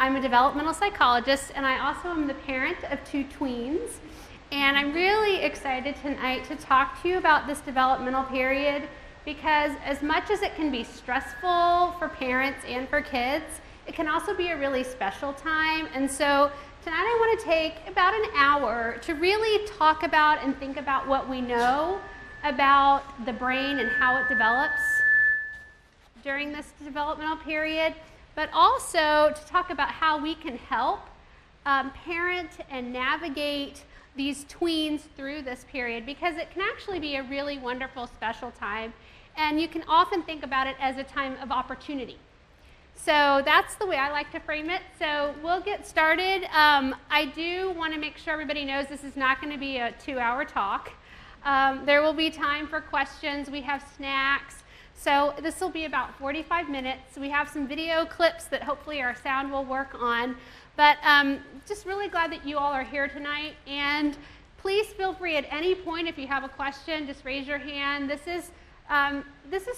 I'm a developmental psychologist, and I also am the parent of 2 tweens. And I'm really excited tonight to talk to you about this developmental period, because as much as it can be stressful for parents and for kids, it can also be a really special time. And so tonight I want to take about an hour to really talk about and think about what we know about the brain and how it develops during this developmental period, but also to talk about how we can help parent and navigate these tweens through this period, because it can actually be a really wonderful, special time, and you can often think about it as a time of opportunity. So that's the way I like to frame it. So we'll get started. I do want to make sure everybody knows this is not going to be a 2-hour talk. There will be time for questions. We have snacks. So this will be about 45 minutes. We have some video clips that hopefully our sound will work on. But just really glad that you all are here tonight. And please feel free at any point, if you have a question, just raise your hand. This is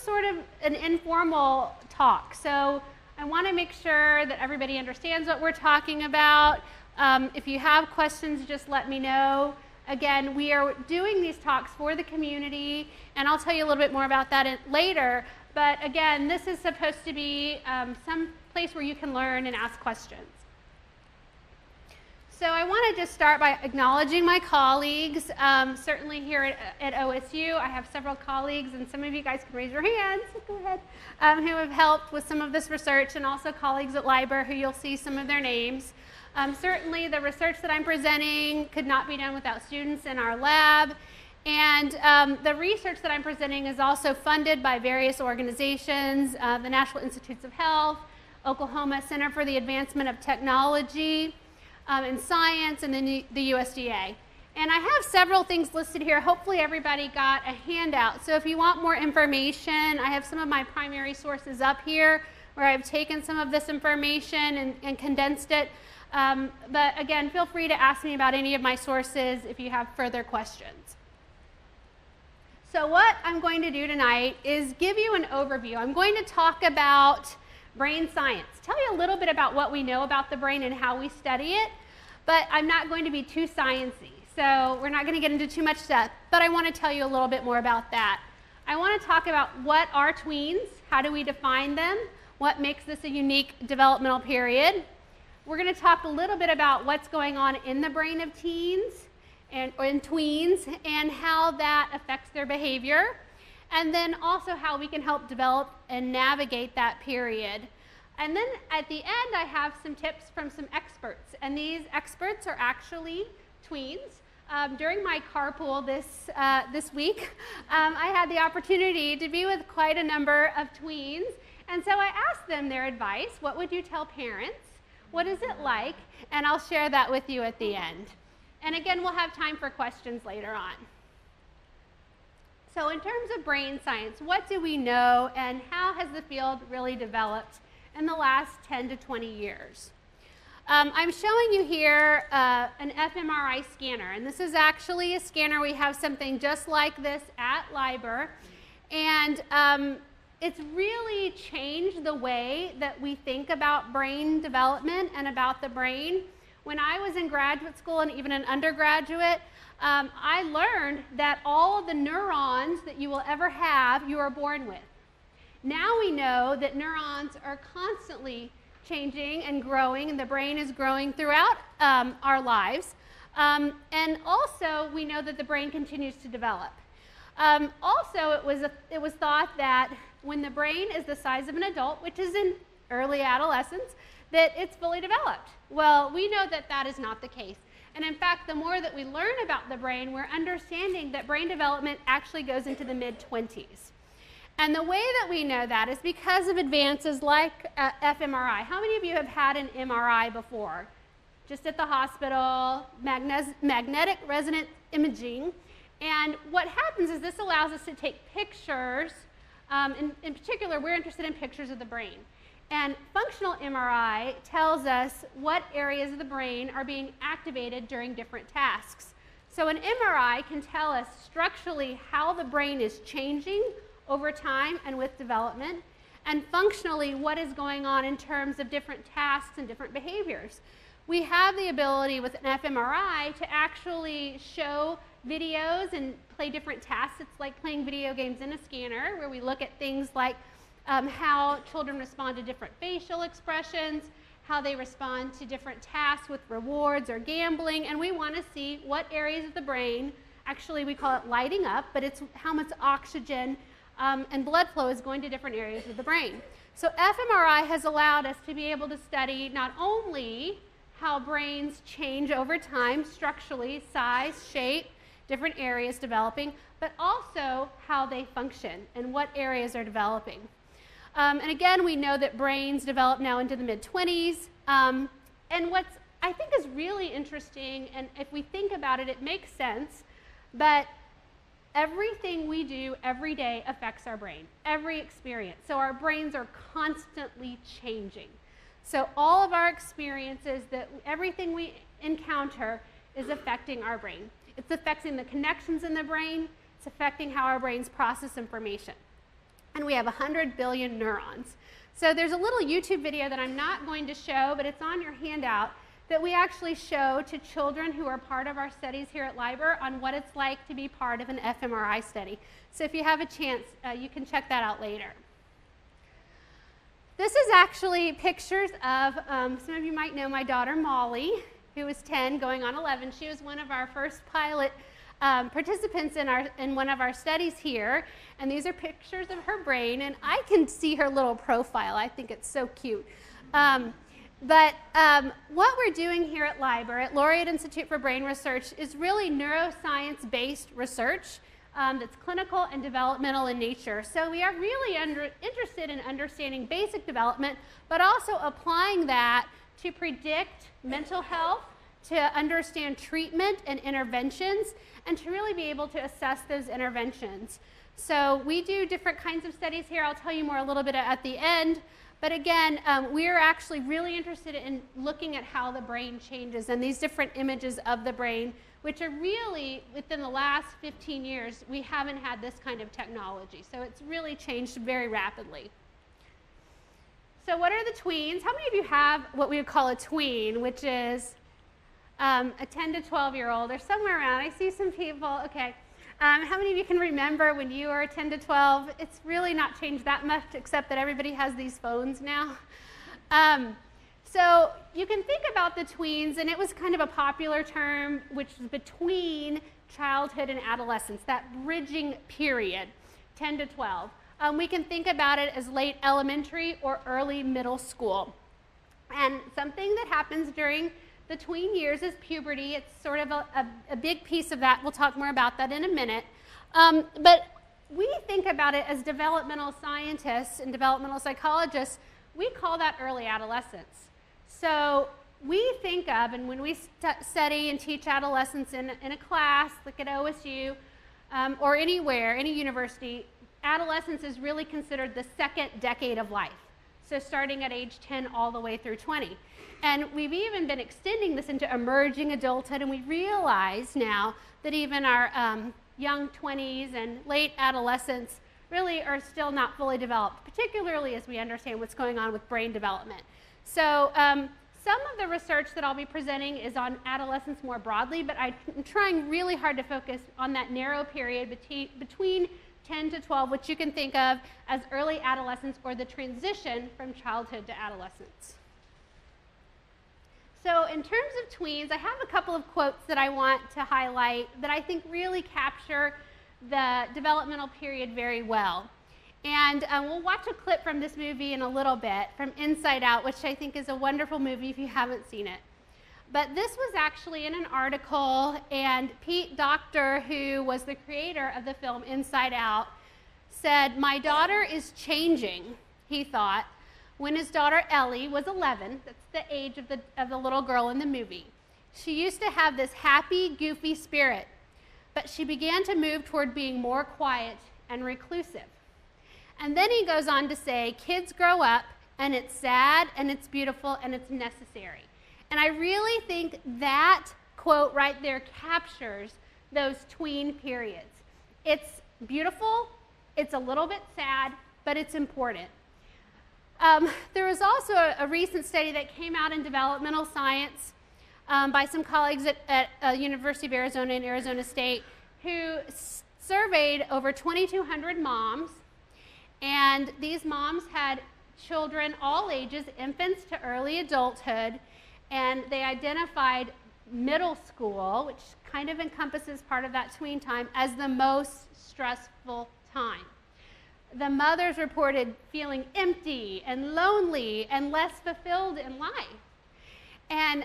sort of an informal talk. So I want to make sure that everybody understands what we're talking about. If you have questions, just let me know. Again, we are doing these talks for the community, and I'll tell you a little bit more about that later. But again, this is supposed to be some place where you can learn and ask questions. So I want to just start by acknowledging my colleagues. Certainly here at OSU, I have several colleagues, and some of you guys can raise your hands, go ahead, who have helped with some of this research, and also colleagues at LIBOR who you'll see some of their names. Certainly the research that I'm presenting could not be done without students in our lab. And the research that I'm presenting is also funded by various organizations, the National Institutes of Health, Oklahoma Center for the Advancement of Technology and Science, and then the USDA. And I have several things listed here. Hopefully everybody got a handout. So if you want more information, I have some of my primary sources up here where I've taken some of this information and condensed it. But again, feel free to ask me about any of my sources if you have further questions. So what I'm going to do tonight is give you an overview. I'm going to talk about brain science, tell you a little bit about what we know about the brain and how we study it, but I'm not going to be too sciencey. So we're not going to get into too much depth, but I want to tell you a little bit more about that. I want to talk about what are tweens, how do we define them, what makes this a unique developmental period. We're going to talk a little bit about what's going on in the brain of teens or in tweens and how that affects their behavior, and then also how we can help develop and navigate that period. And then at the end, I have some tips from some experts, and these experts are actually tweens. During my carpool this week, I had the opportunity to be with quite a number of tweens, and so I asked them their advice. What would you tell parents? What is it like? And I'll share that with you at the end. And again, we'll have time for questions later on. So in terms of brain science, what do we know, and how has the field really developed in the last 10 to 20 years? I'm showing you here an fMRI scanner, and this is actually a scanner. We have something just like this at LIBOR, and it's really changed the way that we think about brain development and about the brain. When I was in graduate school and even an undergraduate, I learned that all of the neurons that you will ever have, you are born with. Now we know that neurons are constantly changing and growing, and the brain is growing throughout our lives. And also, we know that the brain continues to develop. Also, it was thought that when the brain is the size of an adult, which is in early adolescence, that it's fully developed. Well, we know that that is not the case. And in fact, the more that we learn about the brain, we're understanding that brain development actually goes into the mid-20s. And the way that we know that is because of advances like fMRI. How many of you have had an MRI before? Just at the hospital, magnetic resonance imaging. And what happens is this allows us to take pictures. In particular, we're interested in pictures of the brain. And functional MRI tells us what areas of the brain are being activated during different tasks. So an MRI can tell us structurally how the brain is changing over time and with development. and functionally what is going on in terms of different tasks and different behaviors. We have the ability with an fMRI to actually show videos and play different tasks. It's like playing video games in a scanner, where we look at things like how children respond to different facial expressions, how they respond to different tasks with rewards or gambling, and we want to see what areas of the brain, actually we call it lighting up, but it's how much oxygen and blood flow is going to different areas of the brain. So fMRI has allowed us to be able to study not only how brains change over time structurally, size, shape, different areas developing, but also how they function and what areas are developing. And again, we know that brains develop now into the mid-20s. And what's I think is really interesting, and if we think about it, it makes sense, but everything we do every day affects our brain, every experience. So our brains are constantly changing. So all of our experiences, everything we encounter is affecting our brain. It's affecting the connections in the brain. It's affecting how our brains process information. And we have 100 billion neurons. So there's a little YouTube video that I'm not going to show, but it's on your handout, that we actually show to children who are part of our studies here at Liber on what it's like to be part of an fMRI study. So if you have a chance, you can check that out later. This is actually pictures of, some of you might know my daughter Molly, who was 10 going on 11. She was one of our first pilot participants in one of our studies here, and these are pictures of her brain, and I can see her little profile. I think it's so cute. But what we're doing here at Liber, at Laureate Institute for Brain Research, is really neuroscience-based research that's clinical and developmental in nature. So we are really interested in understanding basic development, but also applying that to predict mental health, to understand treatment and interventions, and to really be able to assess those interventions. So we do different kinds of studies here. I'll tell you more a little bit at the end. But again, we're actually really interested in looking at how the brain changes and these different images of the brain, which are really, within the last 15 years, we haven't had this kind of technology. So it's really changed very rapidly. So what are the tweens? How many of you have what we would call a tween, which is a 10 to 12-year-old or somewhere around? I see some people, okay. How many of you can remember when you were 10 to 12? It's really not changed that much, except that everybody has these phones now. So you can think about the tweens, and it was kind of a popular term, which is between childhood and adolescence, that bridging period, 10 to 12. We can think about it as late elementary or early middle school. And something that happens during the tween years is puberty. It's sort of a big piece of that. We'll talk more about that in a minute. But we think about it as developmental scientists and developmental psychologists. We call that early adolescence. So we think of, and when we study and teach adolescents in a class, like at OSU or anywhere, any university, adolescence is really considered the second decade of life. So starting at age 10 all the way through 20. And we've even been extending this into emerging adulthood, and we realize now that even our young 20s and late adolescents really are still not fully developed, particularly as we understand what's going on with brain development. So some of the research that I'll be presenting is on adolescence more broadly, but I'm trying really hard to focus on that narrow period between 10 to 12, which you can think of as early adolescence or the transition from childhood to adolescence. So in terms of tweens, I have a couple of quotes that I want to highlight that I think really capture the developmental period very well. And we'll watch a clip from this movie in a little bit, from Inside Out, which I think is a wonderful movie if you haven't seen it. But this was actually in an article, and Pete Docter, who was the creator of the film Inside Out, said, "My daughter is changing," he thought, when his daughter Ellie was 11. That's the age of the little girl in the movie. She used to have this happy, goofy spirit, but she began to move toward being more quiet and reclusive. And then he goes on to say, kids grow up, and it's sad, and it's beautiful, and it's necessary. And I really think that quote right there captures those tween periods. It's beautiful, it's a little bit sad, but it's important. There was also a recent study that came out in developmental science by some colleagues at University of Arizona and Arizona State who surveyed over 2,200 moms, and these moms had children all ages, infants to early adulthood, and they identified middle school, which kind of encompasses part of that tween time, as the most stressful time. The mothers reported feeling empty and lonely and less fulfilled in life. And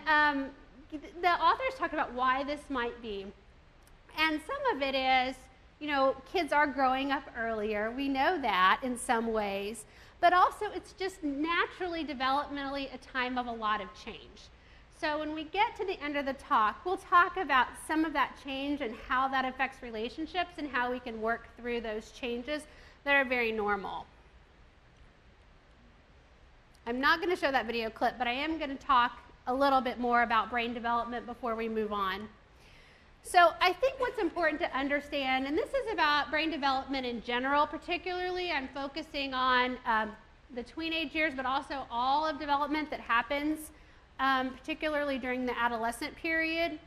the authors talked about why this might be. And some of it is, you know, kids are growing up earlier. We know that in some ways. But also it's just naturally, developmentally, a time of a lot of change. So when we get to the end of the talk, we'll talk about some of that change and how that affects relationships and how we can work through those changes that are very normal. I'm not going to show that video clip, but I am going to talk a little bit more about brain development before we move on. So I think what's important to understand, and this is about brain development in general, particularly I'm focusing on the tween age years, but also all of development that happens, particularly during the adolescent period,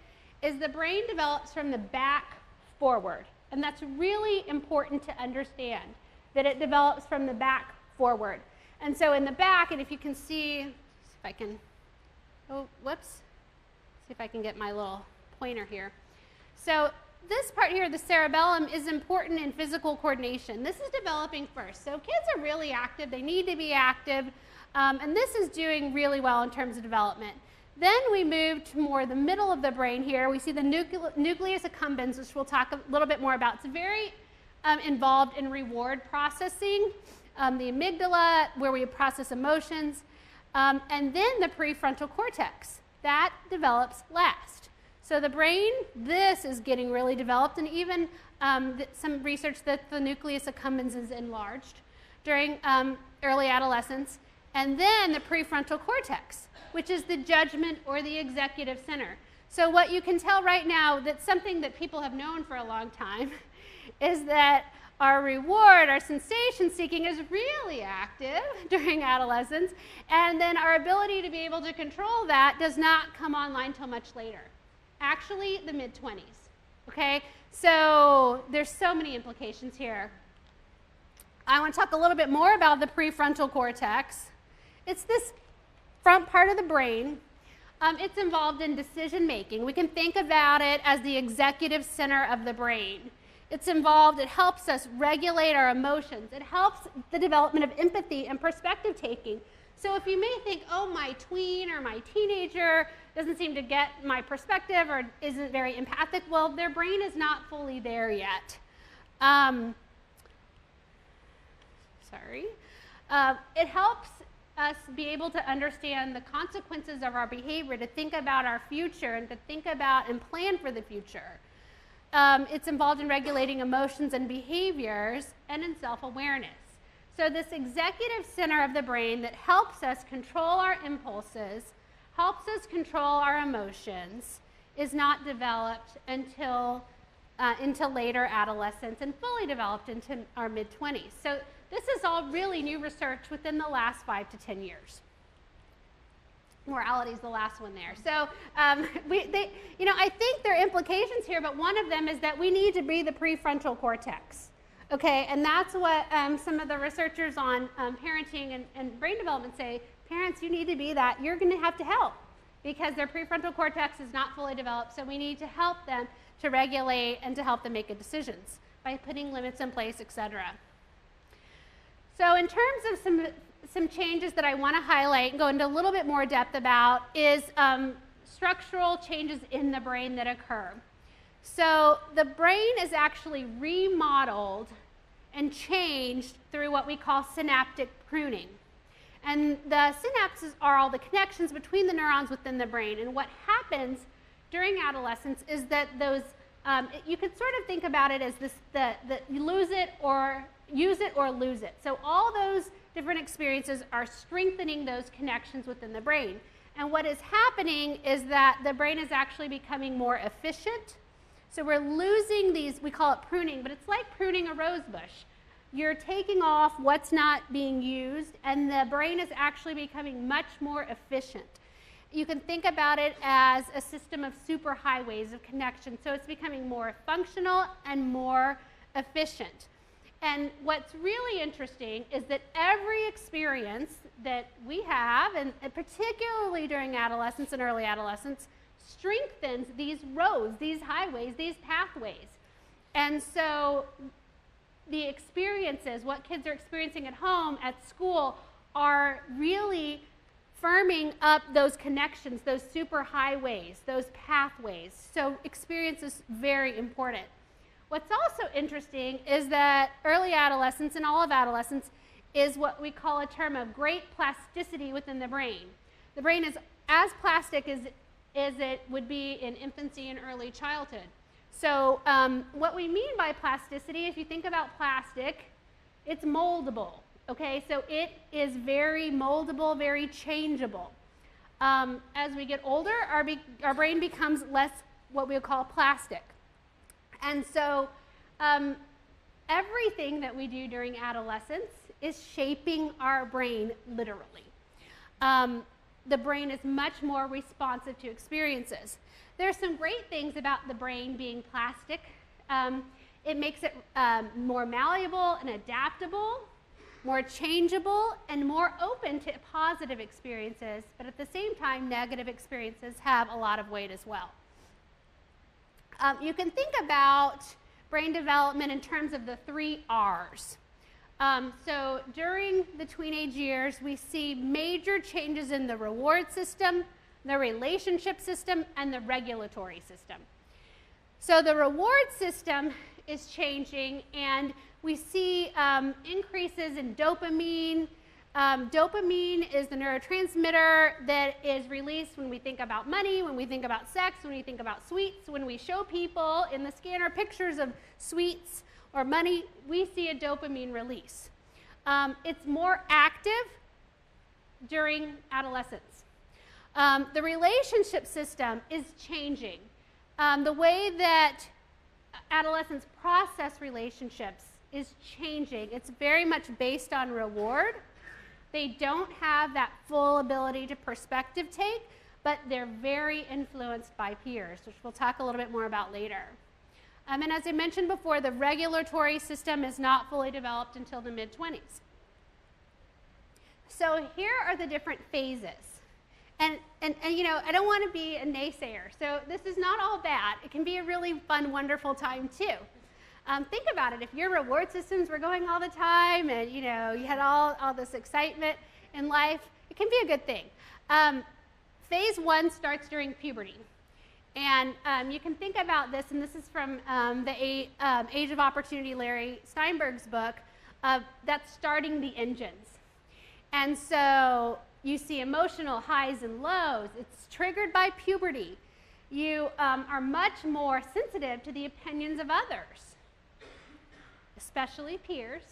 is the brain develops from the back forward. And that's really important to understand, that it develops from the back forward. And so in the back, and if you can see if I can, oh, whoops, see if I can get my little pointer here. So this part here, the cerebellum, is important in physical coordination. This is developing first. So kids are really active. They need to be active. And this is doing really well in terms of development. Then we move to more the middle of the brain here. We see the nucleus accumbens, which we'll talk a little bit more about. It's very involved in reward processing. The amygdala, where we process emotions. And then the prefrontal cortex. That develops last. So the brain, this is getting really developed, and even some research that the nucleus accumbens is enlarged during early adolescence. And then the prefrontal cortex, which is the judgment or the executive center. So what you can tell right now, that's something that people have known for a long time, is that our reward, our sensation seeking is really active during adolescence, and then our ability to be able to control that does not come online till much later. Actually, the mid-20s, okay? So there's so many implications here. I want to talk a little bit more about the prefrontal cortex. It's this front part of the brain. It's involved in decision making. We can think about it as the executive center of the brain. It's involved, it helps us regulate our emotions. It helps the development of empathy and perspective taking. So if you may think, oh, my tween or my teenager doesn't seem to get my perspective or isn't very empathic, well, their brain is not fully there yet. It helps us be able to understand the consequences of our behavior, to think about our future and to think about and plan for the future. It's involved in regulating emotions and behaviors and in self-awareness. So this executive center of the brain that helps us control our impulses, helps us control our emotions, is not developed until later adolescence and fully developed into our mid-20s. So this is all really new research within the last 5 to 10 years. Morality is the last one there. So I think there are implications here, but one of them is that we need to be the prefrontal cortex. Okay, and that's what some of the researchers on parenting and brain development say. Parents, you need to be that. You're going to have to help because their prefrontal cortex is not fully developed, so we need to help them to regulate and to help them make good decisions by putting limits in place, etc. So in terms of some changes that I want to highlight and go into a little bit more depth about is structural changes in the brain that occur. So the brain is actually remodeled and changed through what we call synaptic pruning. And the synapses are all the connections between the neurons within the brain. And what happens during adolescence is that those, you could sort of think about it as this, you lose it or use it or lose it. So all those different experiences are strengthening those connections within the brain. And what is happening is that the brain is actually becoming more efficient. So we're losing these, we call it pruning, but it's like pruning a rose bush. you're taking off what's not being used, and the brain is actually becoming much more efficient. You can think about it as a system of superhighways of connection. So it's becoming more functional and more efficient. And what's really interesting is that every experience that we have, and particularly during adolescence and early adolescence, strengthens these roads, these highways, these pathways. And so the experiences, what kids are experiencing at home, at school, are really firming up those connections, those superhighways, those pathways. So experience is very important. What's also interesting is that early adolescence and all of adolescence is what we call a term of great plasticity within the brain. The brain is as plastic as it would be in infancy and early childhood. So what we mean by plasticity, if you think about plastic, it's moldable. Okay, so it is very moldable, very changeable. As we get older, our brain becomes less what we would call plastic. And so everything that we do during adolescence is shaping our brain literally. The brain is much more responsive to experiences. There's some great things about the brain being plastic. It makes it more malleable and adaptable, more changeable, and more open to positive experiences, but at the same time, negative experiences have a lot of weight as well. You can think about brain development in terms of the 3 R's. So during the tweenage years, we see major changes in the reward system, the relationship system, and the regulatory system. So the reward system is changing, and we see increases in dopamine. Dopamine is the neurotransmitter that is released when we think about money, when we think about sex, when we think about sweets. When we show people in the scanner pictures of sweets or money, we see a dopamine release. It's more active during adolescence. The relationship system is changing. The way that adolescents process relationships is changing. It's very much based on reward. They don't have that full ability to perspective take, but they're very influenced by peers, which we'll talk a little bit more about later. And as I mentioned before, the regulatory system is not fully developed until the mid-20s. So here are the different phases. And you know, I don't want to be a naysayer, so this is not all bad. It can be a really fun, wonderful time too. Think about it. If your reward systems were going all the time and you know you had all this excitement in life, it can be a good thing. Phase 1 starts during puberty. And you can think about this, and this is from the Age of Opportunity, Larry Steinberg's book, that's starting the engines. And so you see emotional highs and lows. It's triggered by puberty. You are much more sensitive to the opinions of others, especially peers.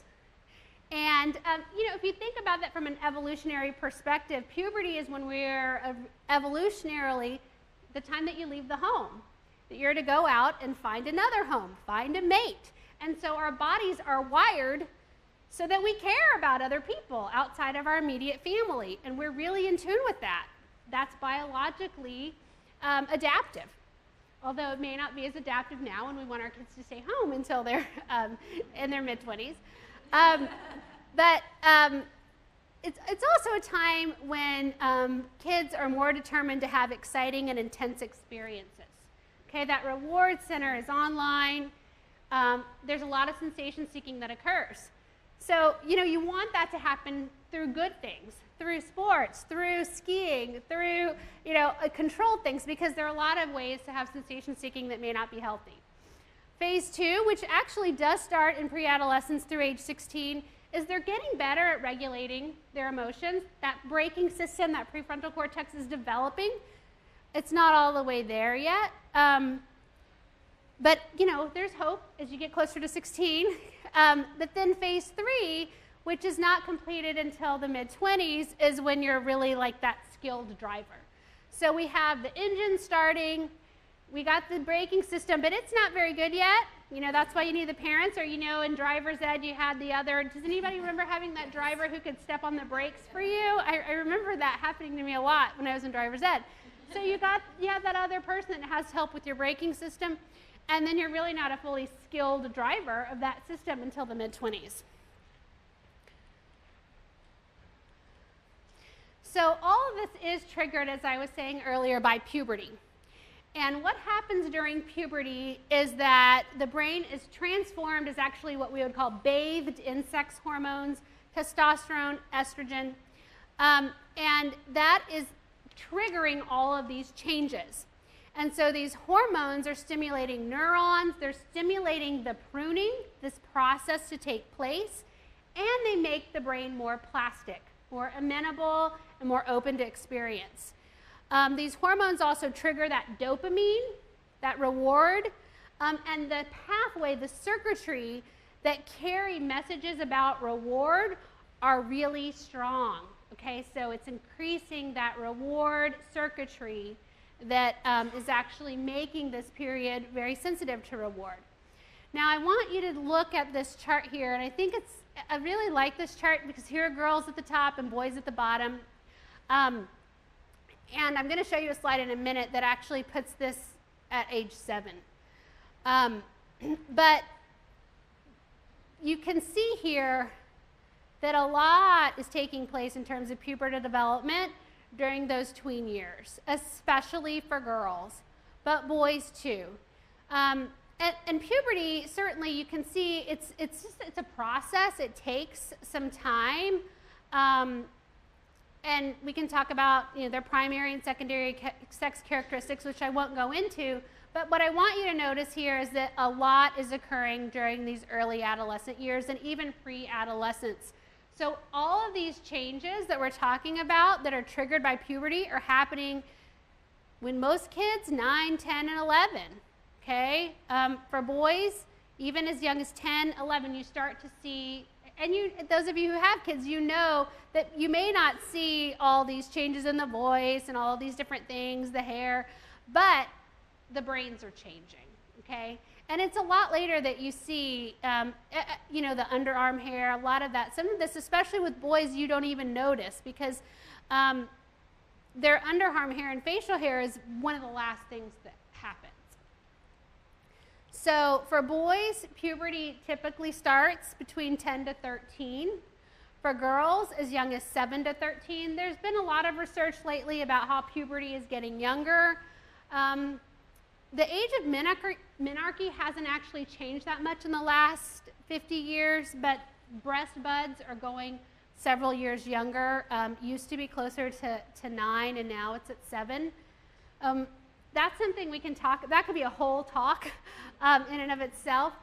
And you know, if you think about that from an evolutionary perspective, puberty is when we're evolutionarily the time that you leave the home, that you're to go out and find another home, find a mate. And so our bodies are wired so that we care about other people outside of our immediate family, and we're really in tune with that. That's biologically adaptive, although it may not be as adaptive now when we want our kids to stay home until they're in their mid-20s. It's also a time when kids are more determined to have exciting and intense experiences. Okay, that reward center is online. There's a lot of sensation seeking that occurs. So, you know, you want that to happen through good things, through sports, through skiing, through, you know, controlled things, because there are a lot of ways to have sensation seeking that may not be healthy. Phase 2, which actually does start in pre-adolescence through age 16, is they're getting better at regulating their emotions. That braking system, that prefrontal cortex is developing. It's not all the way there yet. But, you know, there's hope as you get closer to 16. But then phase 3, which is not completed until the mid-20s, is when you're really like that skilled driver. So we have the engine starting. We got the braking system, but it's not very good yet. You know, that's why you need the parents, or you know, in driver's ed you had the other, does anybody remember having that driver who could step on the brakes for you? I remember that happening to me a lot when I was in driver's ed. So you have that other person that has help with your braking system, and then you're really not a fully skilled driver of that system until the mid-20s. So all of this is triggered, as I was saying earlier, by puberty. And what happens during puberty is that the brain is transformed as actually what we would call bathed in sex hormones, testosterone, estrogen, and that is triggering all of these changes. And so these hormones are stimulating neurons, they're stimulating the pruning, this process to take place, and they make the brain more plastic, more amenable, and more open to experience. These hormones also trigger that dopamine, that reward, and the pathway, the circuitry that carry messages about reward are really strong. Okay, so it's increasing that reward circuitry that is actually making this period very sensitive to reward. Now I want you to look at this chart here, and I really like this chart because here are girls at the top and boys at the bottom. And I'm going to show you a slide in a minute that actually puts this at age 7. But you can see here that a lot is taking place in terms of pubertal development during those tween years, especially for girls, but boys too. And puberty, certainly you can see it's a process. It takes some time. And we can talk about their primary and secondary sex characteristics, which I won't go into. But what I want you to notice here is that a lot is occurring during these early adolescent years and even pre-adolescence. So all of these changes that we're talking about that are triggered by puberty are happening when most kids, 9, 10, and 11. Okay? For boys, even as young as 10, 11, you start to see. And those of you who have kids, you know that you may not see all these changes in the voice and all these different things, the hair, but the brains are changing, okay? And it's a lot later that you see, the underarm hair, a lot of that. Some of this, especially with boys, you don't even notice because their underarm hair and facial hair is one of the last things that happens. So for boys, puberty typically starts between 10 to 13. For girls, as young as 7 to 13. There's been a lot of research lately about how puberty is getting younger. The age of menarche hasn't actually changed that much in the last 50 years, but breast buds are going several years younger. Used to be closer to 9, and now it's at 7. That's something we can talk, that could be a whole talk in and of itself,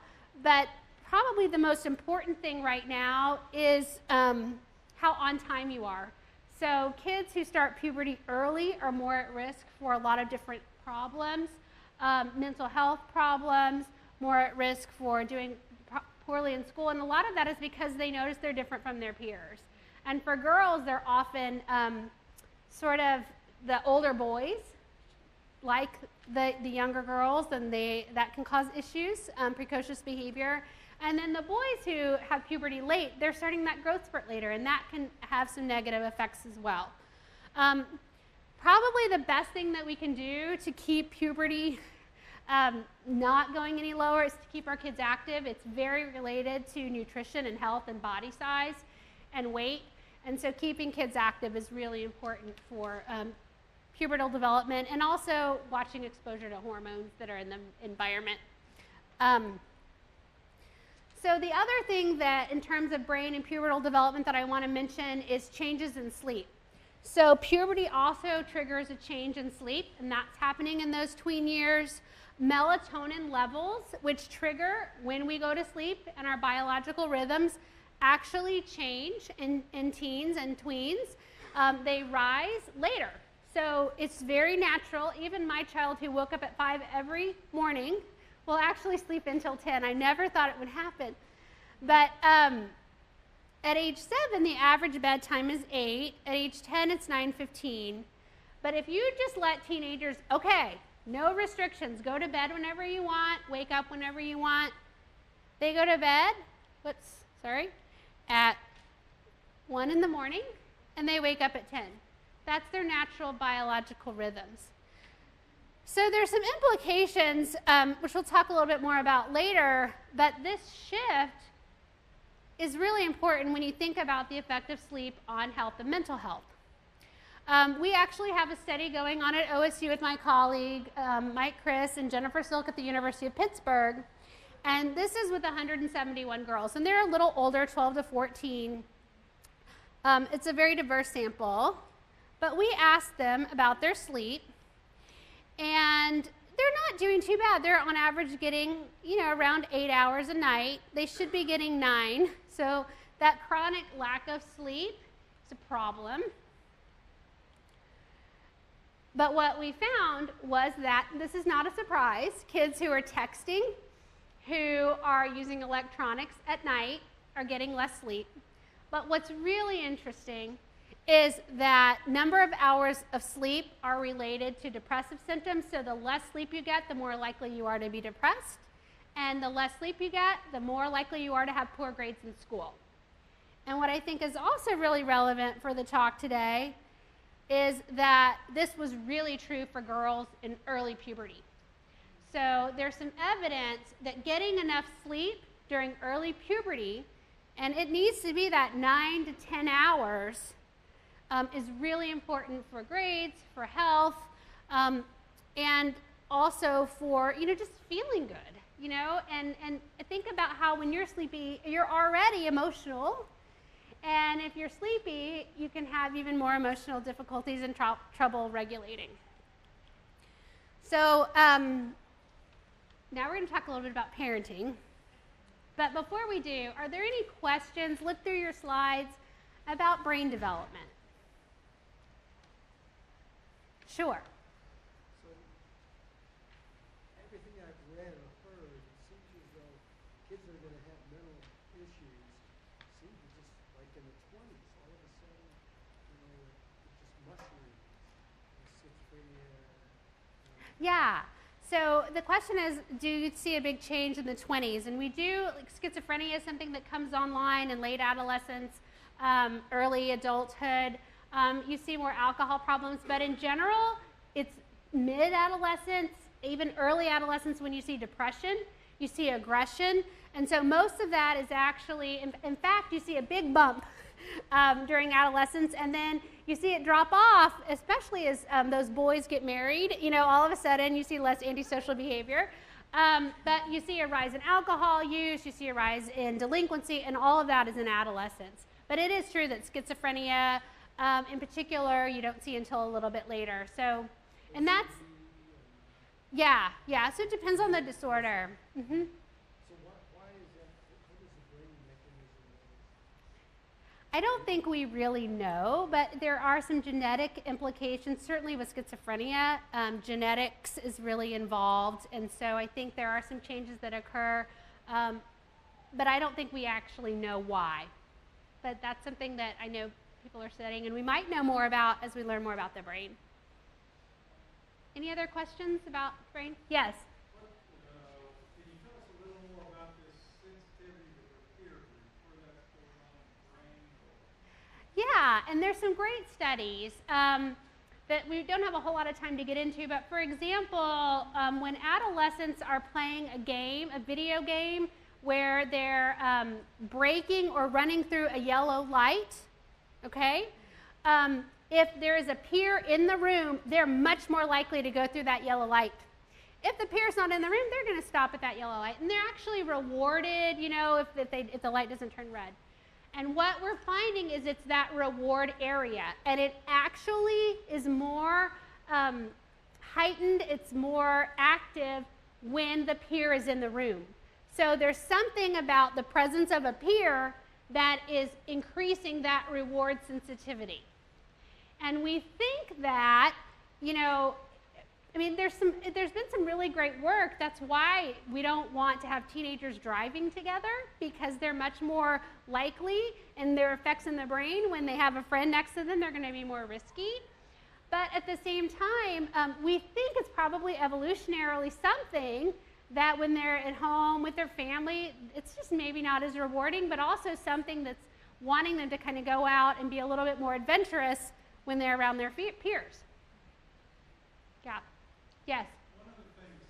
but probably the most important thing right now is how on time you are. So kids who start puberty early are more at risk for a lot of different problems, mental health problems, more at risk for doing poorly in school, and a lot of that is because they notice they're different from their peers. And for girls, they're often sort of the older boys, like the younger girls, and that can cause issues, precocious behavior. And then the boys who have puberty late, they're starting that growth spurt later, and that can have some negative effects as well. Probably the best thing that we can do to keep puberty not going any lower is to keep our kids active. It's very related to nutrition and health and body size and weight. And so keeping kids active is really important for pubertal development, and also watching exposure to hormones that are in the environment. So the other thing that in terms of brain and pubertal development that I want to mention is changes in sleep. So puberty also triggers a change in sleep, and that's happening in those tween years. Melatonin levels, which trigger when we go to sleep, and our biological rhythms actually change in teens and tweens. They rise later. So it's very natural. Even my child who woke up at 5 every morning will actually sleep until 10. I never thought it would happen. But at age 7, the average bedtime is 8. At age 10, it's 9:15. But if you just let teenagers, okay, No restrictions. Go to bed whenever you want, wake up whenever you want. They go to bed, at 1 in the morning, and they wake up at 10. That's their natural biological rhythms. So there's some implications, which we'll talk a little bit more about later, but this shift is really important when you think about the effect of sleep on health and mental health. We actually have a study going on at OSU with my colleague, Mike Chris and Jennifer Silk at the University of Pittsburgh. And this is with 171 girls. And they're a little older, 12 to 14. It's a very diverse sample. But we asked them about their sleep. And they're not doing too bad. They're on average getting, around 8 hours a night. They should be getting 9. So that chronic lack of sleep is a problem. But what we found was that, this is not a surprise, kids who are texting, who are using electronics at night are getting less sleep. But what's really interesting is that number of hours of sleep are related to depressive symptoms. So the less sleep you get, the more likely you are to be depressed. And the less sleep you get, the more likely you are to have poor grades in school. And what I think is also really relevant for the talk today is that this was really true for girls in early puberty. So there's some evidence that getting enough sleep during early puberty, and it needs to be that 9 to 10 hours, is really important for grades, for health, and also for, just feeling good, and think about how when you're sleepy, you're already emotional. And if you're sleepy, you can have even more emotional difficulties and trouble regulating. So now we're going to talk a little bit about parenting. But before we do, are there any questions? Look through your slides about brain development. Sure. So everything I've read or heard, it seems as though kids that are going to have mental issues seem to just, like in the 20s, all of a sudden, it just mushrooms, schizophrenia. Yeah. So the question is, do you see a big change in the 20s? And we do. Schizophrenia is something that comes online in late adolescence, early adulthood. You see more alcohol problems, but in general, it's mid-adolescence, even early adolescence when you see depression, you see aggression. And so most of that is actually, in fact, you see a big bump during adolescence, and then you see it drop off, especially as those boys get married. All of a sudden you see less antisocial behavior. But you see a rise in alcohol use, you see a rise in delinquency, and all of that is in adolescence. But it is true that schizophrenia, in particular, you don't see until a little bit later. So, and that's, yeah. So it depends on the disorder. Mm-hmm. So why is that? What is the brain mechanism? I don't think we really know, but there are some genetic implications. Certainly with schizophrenia, genetics is really involved, and so I think there are some changes that occur, but I don't think we actually know why. But that's something that I know people are studying, and we might know more about as we learn more about the brain. Any other questions about the brain? Yes? Can you tell us a little more about this sensitivity to the peer group, where that's going on in the brain? Yeah, and there's some great studies that we don't have a whole lot of time to get into, but for example, when adolescents are playing a game, a video game, where they're breaking or running through a yellow light, okay? If there is a peer in the room, they're much more likely to go through that yellow light. If the peer's not in the room, they're going to stop at that yellow light, and they're actually rewarded, if the light doesn't turn red. And what we're finding is it's that reward area, and it actually is more heightened, it's more active when the peer is in the room. So there's something about the presence of a peer that is increasing that reward sensitivity. And we think that, there's been some really great work. That's why we don't want to have teenagers driving together, because they're much more likely, and their effects in the brain, when they have a friend next to them, they're going to be more risky. But at the same time, we think it's probably evolutionarily something that when they're at home with their family, it's just maybe not as rewarding, but also something that's wanting them to kind of go out and be a little bit more adventurous when they're around their peers. Yeah. Yes? One of the things,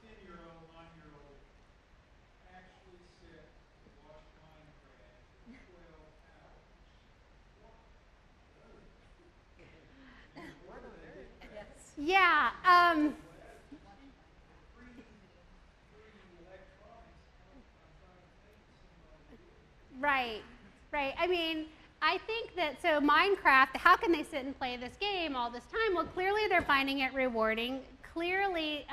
10-year-old, 9-year-old actually sit and watch Minecraft for 12 hours. Yeah. Right, right. I mean, I think that, so Minecraft, how can they sit and play this game all this time? Well, clearly they're finding it rewarding. Clearly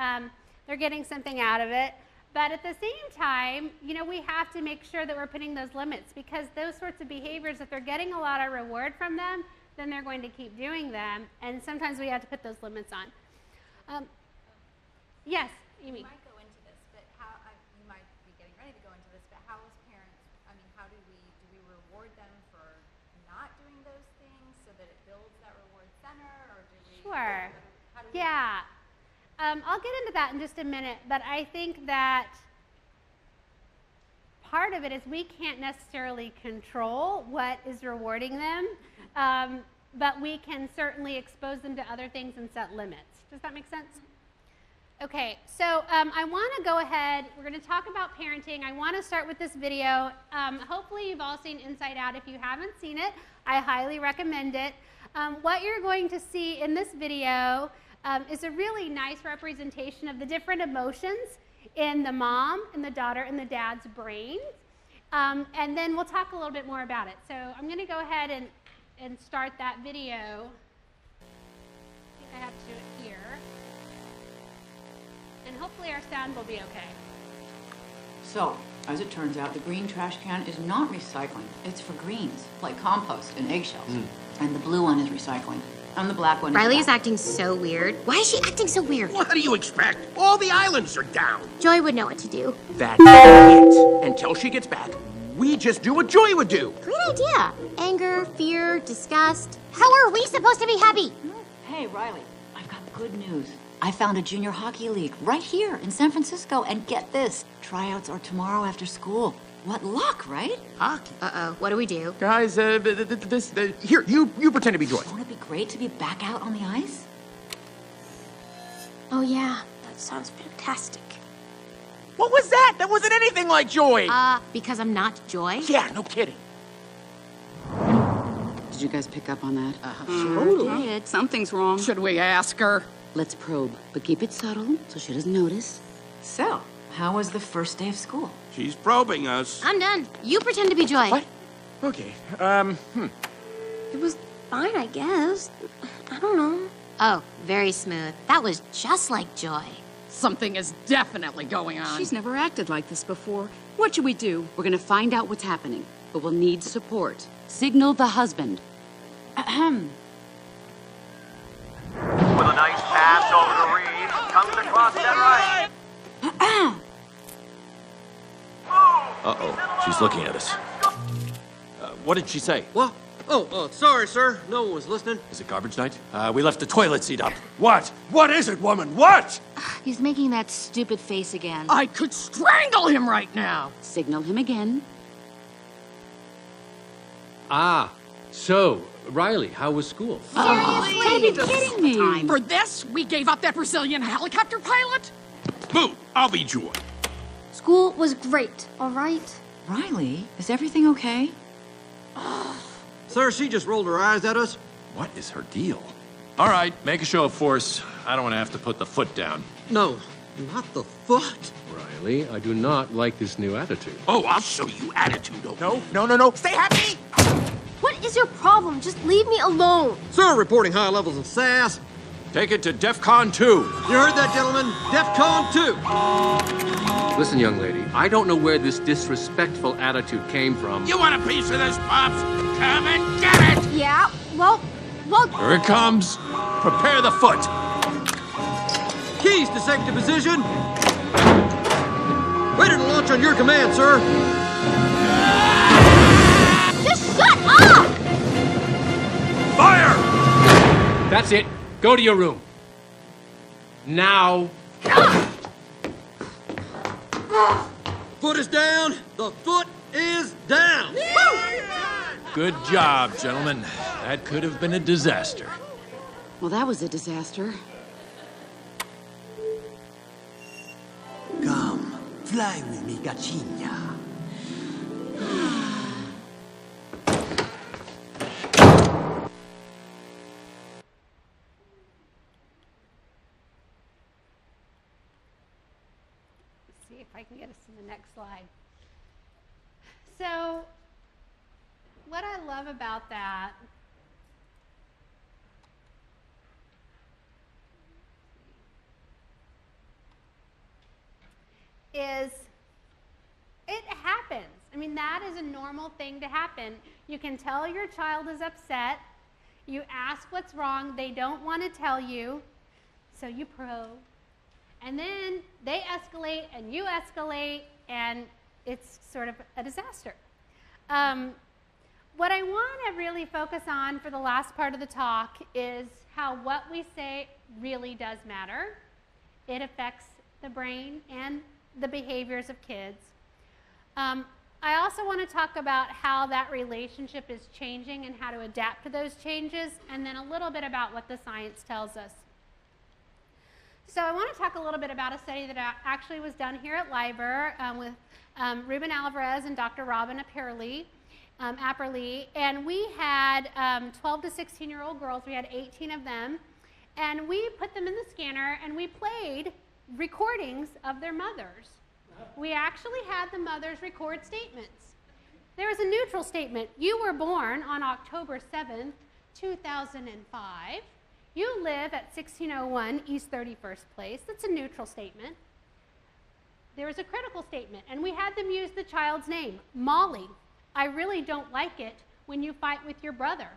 they're getting something out of it. But at the same time, you know, we have to make sure that we're putting those limits, because those sorts of behaviors, if they're getting a lot of reward from them, then they're going to keep doing them. And sometimes we have to put those limits on. Yes, Amy. You might go into this, but how, you might be getting ready to go into this, but how as parents, I mean, how do we reward them for not doing those things so that it builds that reward center, or do we? Sure. How do we? Yeah. I'll get into that in just a minute, but I think that part of it is we can't necessarily control what is rewarding them, but we can certainly expose them to other things and set limits. Does that make sense? Okay, so I want to go ahead. We're going to talk about parenting. I want to start with this video. Hopefully you've all seen Inside Out. If you haven't seen it, I highly recommend it. What you're going to see in this video is a really nice representation of the different emotions in the mom and the daughter and the dad's brains. And then we'll talk a little bit more about it. So I'm going to go ahead and start that video. I think I have to do it here. And hopefully our sound will be okay. So, as it turns out, the green trash can is not recycling. It's for greens, like compost and eggshells. And the blue one is recycling. And the black one is Riley is black. acting so weird. Why is she acting so weird? What do you expect? All the islands are down. Joy would know what to do. That's it. Until she gets back, we just do what Joy would do. Great idea. Anger, fear, disgust. How are we supposed to be happy? Hey, Riley, I've got good news. I found a junior hockey league right here in San Francisco, and get this, tryouts are tomorrow after school. What luck, right? Hockey. Uh-oh, what do we do? Guys, here, you pretend to be Joy. Won't it be great to be back out on the ice? Oh yeah, that sounds fantastic. What was that? That wasn't anything like Joy. Because I'm not Joy? Yeah, no kidding. Did you guys pick up on that? Sure did. Something's wrong. Should we ask her? Let's probe, but keep it subtle so she doesn't notice. So, how was the first day of school? She's probing us. I'm done. You pretend to be Joy. What? Okay, It was fine, I guess. I don't know. Oh, very smooth. That was just like Joy. Something is definitely going on. She's never acted like this before. What should we do? We're gonna find out what's happening, but we'll need support. Signal the husband. Ahem. With a nice pass over to Reed, comes across that right. Uh-oh, she's looking at us. What did she say? What? Oh, sorry, sir. No one was listening. Is it garbage night? We left the toilet seat up. What? What is it, woman? What? He's making that stupid face again. I could strangle him right now. Signal him again. So, Riley, how was school? You gotta be kidding me. For this, we gave up that Brazilian helicopter pilot? Boo, I'll be Joy. School was great, all right? Riley, is everything okay? Sir, she just rolled her eyes at us. What is her deal? All right, make a show of force. I don't want to have to put the foot down. No, not the foot. Riley, I do not like this new attitude. Oh, I'll show you attitude. No. Stay happy. What is your problem? Just leave me alone. Sir, reporting high levels of sass. Take it to DEFCON 2. You heard that, gentlemen? DEFCON 2. Listen, young lady, I don't know where this disrespectful attitude came from. You want a piece of this, Pops? Come and get it! Yeah, well... Here it comes. Prepare the foot. Keys to safety position. Ready to launch on your command, sir. Just shut up! Fire! That's it. Go to your room. Now. Foot is down. The foot is down. Good job, gentlemen. That could have been a disaster. Well, that was a disaster. Come, fly with me, Gachinya. See if I can get us to the next slide. So, what I love about that is it happens. I mean, that is a normal thing to happen. You can tell your child is upset. You ask what's wrong. They don't want to tell you. So you probe. And then they escalate and you escalate, and it's sort of a disaster. What I want to really focus on for the last part of the talk is how what we say really does matter. It affects the brain and the behaviors of kids. I also want to talk about how that relationship is changing and how to adapt to those changes, and then a little bit about what the science tells us. So I want to talk a little bit about a study that actually was done here at Liber with Ruben Alvarez and Dr. Robin Apperly, and we had 12 to 16-year-old girls. We had 18 of them, and we put them in the scanner, and we played recordings of their mothers. We actually had the mothers record statements. There was a neutral statement. You were born on October 7th, 2005. You live at 1601 East 31st Place. That's a neutral statement. There was a critical statement, and we had them use the child's name, Molly. I really don't like it when you fight with your brother.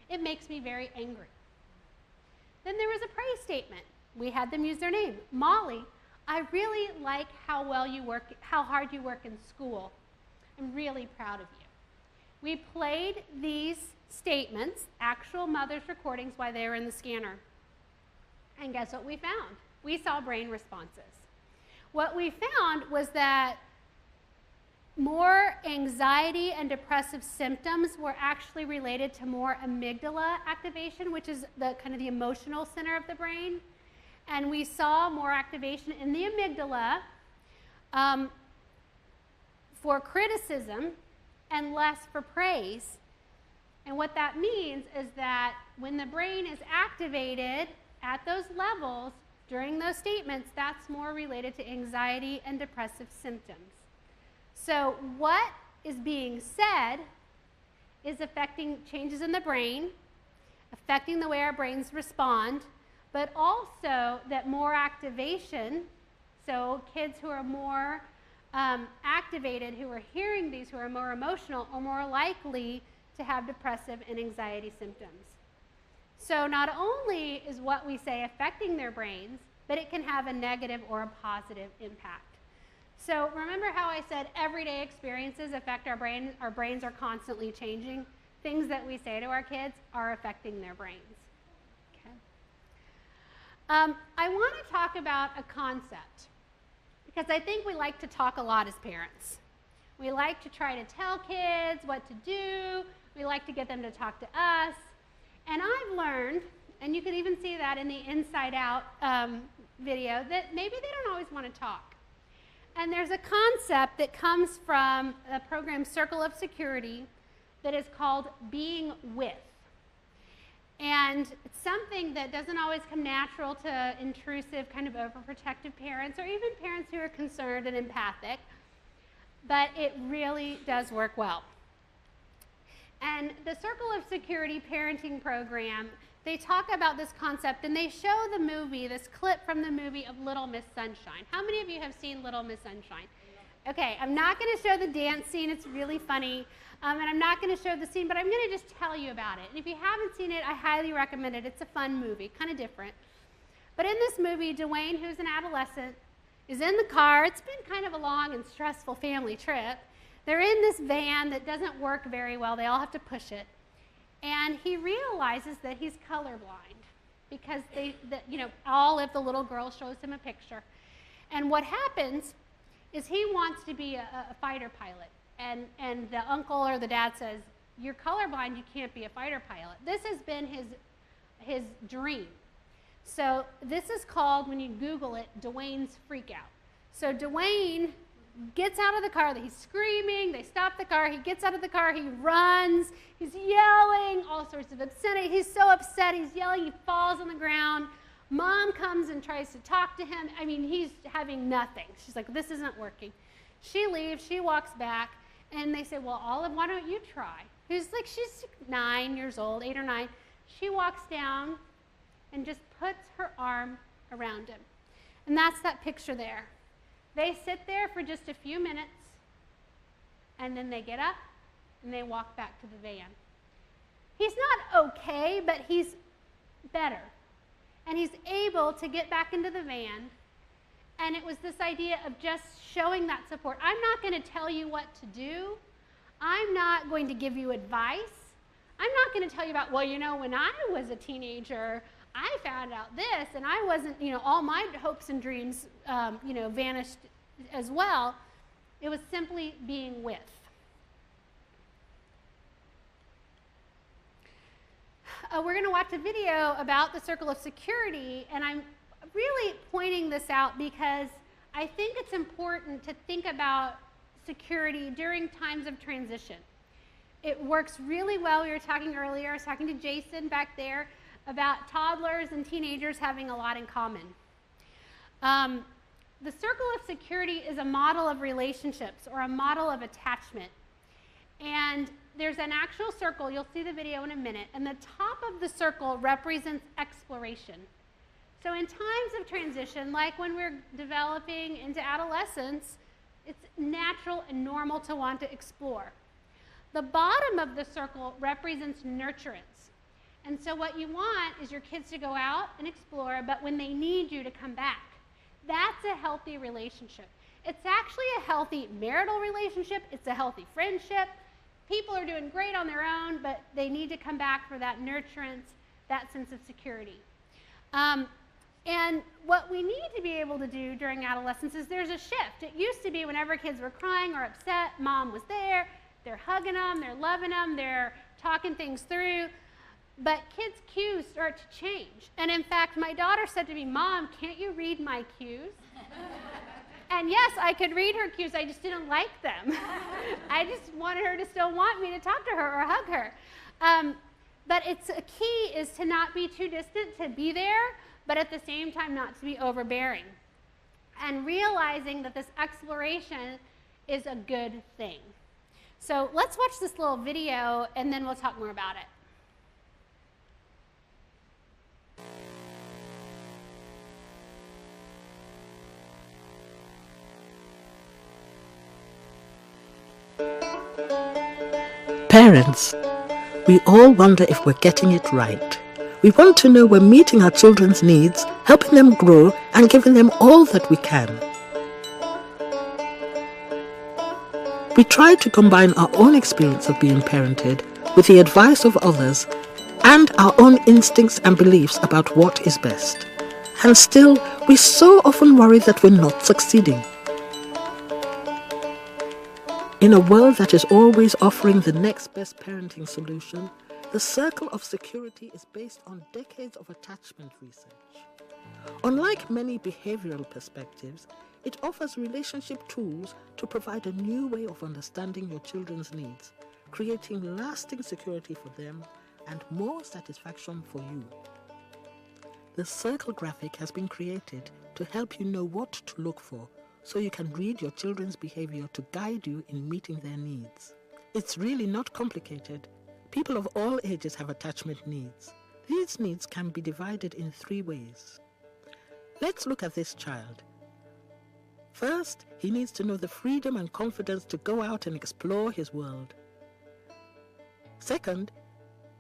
It makes me very angry. Then there was a praise statement. We had them use their name, Molly. I really like how well you work, how hard you work in school. I'm really proud of you. We played these statements, actual mothers' recordings, while they were in the scanner. And guess what we found? We saw brain responses. What we found was that more anxiety and depressive symptoms were actually related to more amygdala activation, which is the kind of the emotional center of the brain. And we saw more activation in the amygdala for criticism and less for praise. And what that means is that when the brain is activated at those levels during those statements, that's more related to anxiety and depressive symptoms. So what is being said is affecting changes in the brain, affecting the way our brains respond, but also that more activation, so kids who are more activated, who are hearing these, who are more emotional, are more likely to have depressive and anxiety symptoms. So not only is what we say affecting their brains, but it can have a negative or a positive impact. So remember how I said everyday experiences affect our brain? Our brains are constantly changing. Things that we say to our kids are affecting their brains. Okay. I want to talk about a concept because I think we like to talk a lot as parents. We like to try to tell kids what to do. We like to get them to talk to us. And I've learned, and you can even see that in the Inside Out video, that maybe they don't always want to talk. And there's a concept that comes from the program Circle of Security that is called being with. And it's something that doesn't always come natural to intrusive, kind of overprotective parents, or even parents who are concerned and empathic, but it really does work well. And the Circle of Security parenting program, they talk about this concept, and they show the movie, this clip from the movie of Little Miss Sunshine. How many of you have seen Little Miss Sunshine? Okay, I'm not going to show the dance scene. It's really funny. And I'm not going to show the scene, but I'm going to just tell you about it. And if you haven't seen it, I highly recommend it. It's a fun movie, kind of different. But in this movie, Dwayne, who's an adolescent, is in the car. It's been kind of a long and stressful family trip. They're in this van that doesn't work very well. They all have to push it. And he realizes that he's colorblind because Olive, the little girl, shows him a picture. And what happens is he wants to be a fighter pilot. And the uncle or the dad says, you're colorblind, you can't be a fighter pilot. This has been his dream. So this is called, when you Google it, Dwayne's freak out. So Dwayne gets out of the car, he's screaming, they stop the car, he gets out of the car, he runs, he's yelling, all sorts of obscenity. He's so upset, he's yelling, he falls on the ground. Mom comes and tries to talk to him. I mean, he's having nothing. She's like, this isn't working. She leaves, she walks back, and they say, well, Olive, why don't you try? She's 9 years old, 8 or 9. She walks down and just puts her arm around him. And that's that picture there. They sit there for just a few minutes, and then they get up and they walk back to the van. He's not okay, but he's better. And he's able to get back into the van. And it was this idea of just showing that support. I'm not going to tell you what to do. I'm not going to give you advice. I'm not going to tell you about, well, when I was a teenager, I found out this, and I wasn't, all my hopes and dreams, vanished as well. It was simply being with. We're going to watch a video about the circle of security, and I'm really pointing this out because I think it's important to think about security during times of transition. It works really well. We were talking earlier, I was talking to Jason back there about toddlers and teenagers having a lot in common. The circle of security is a model of relationships or a model of attachment. And there's an actual circle, you'll see the video in a minute, and the top of the circle represents exploration. So in times of transition, like when we're developing into adolescence, it's natural and normal to want to explore. The bottom of the circle represents nurturance. And so what you want is your kids to go out and explore, but when they need you to come back. That's a healthy relationship. It's actually a healthy marital relationship. It's a healthy friendship. People are doing great on their own, but they need to come back for that nurturance, that sense of security. And what we need to be able to do during adolescence is there's a shift. It used to be whenever kids were crying or upset, mom was there, they're hugging them, they're loving them, they're talking things through. But kids' cues start to change. And in fact, my daughter said to me, Mom, can't you read my cues? And yes, I could read her cues, I just didn't like them. I just wanted her to still want me to talk to her or hug her. But a key is to not be too distant, to be there, but at the same time not to be overbearing. And realizing that this exploration is a good thing. So let's watch this little video and then we'll talk more about it. Parents, we all wonder if we're getting it right. We want to know we're meeting our children's needs, helping them grow, and giving them all that we can. We try to combine our own experience of being parented with the advice of others and our own instincts and beliefs about what is best. And still, we so often worry that we're not succeeding. In a world that is always offering the next best parenting solution, the circle of security is based on decades of attachment research. Unlike many behavioral perspectives, it offers relationship tools to provide a new way of understanding your children's needs, creating lasting security for them and more satisfaction for you. The circle graphic has been created to help you know what to look for, so you can read your children's behavior to guide you in meeting their needs. It's really not complicated. People of all ages have attachment needs. These needs can be divided in 3 ways. Let's look at this child. First, he needs to know the freedom and confidence to go out and explore his world. Second,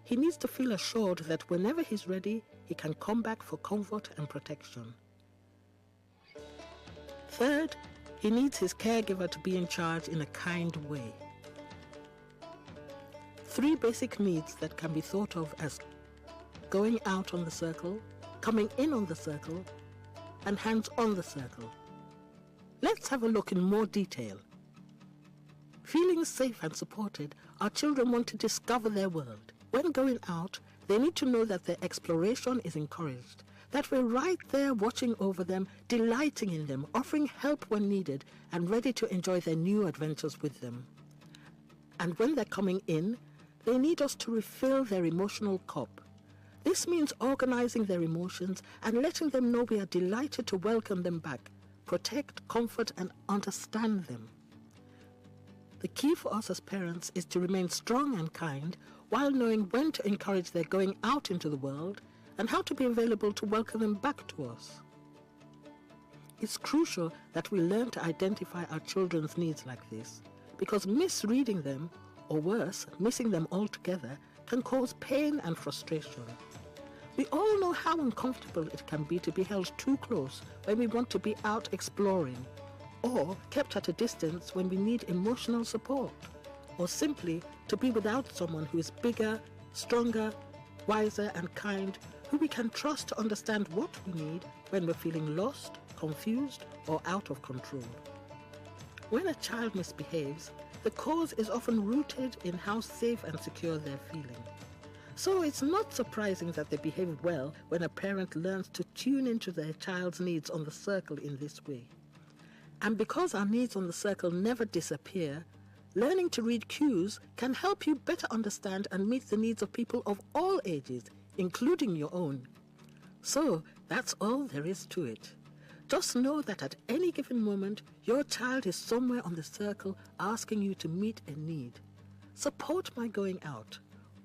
he needs to feel assured that whenever he's ready, he can come back for comfort and protection. Third, he needs his caregiver to be in charge in a kind way. 3 basic needs that can be thought of as going out on the circle, coming in on the circle, and hands on the circle. Let's have a look in more detail. Feeling safe and supported, our children want to discover their world. When going out, they need to know that their exploration is encouraged, that we're right there watching over them, delighting in them, offering help when needed, and ready to enjoy their new adventures with them. And when they're coming in, they need us to refill their emotional cup. This means organizing their emotions and letting them know we are delighted to welcome them back, protect, comfort, and understand them. The key for us as parents is to remain strong and kind while knowing when to encourage their going out into the world and how to be available to welcome them back to us. It's crucial that we learn to identify our children's needs like this, because misreading them, or worse, missing them altogether, can cause pain and frustration. We all know how uncomfortable it can be to be held too close when we want to be out exploring, or kept at a distance when we need emotional support, or simply to be without someone who is bigger, stronger, wiser and kind, who we can trust to understand what we need when we're feeling lost, confused, or out of control. When a child misbehaves, the cause is often rooted in how safe and secure they're feeling. So it's not surprising that they behave well when a parent learns to tune into their child's needs on the circle in this way. And because our needs on the circle never disappear, learning to read cues can help you better understand and meet the needs of people of all ages, including your own. So that's all there is to it. Just know that at any given moment, your child is somewhere on the circle asking you to meet a need. Support my going out.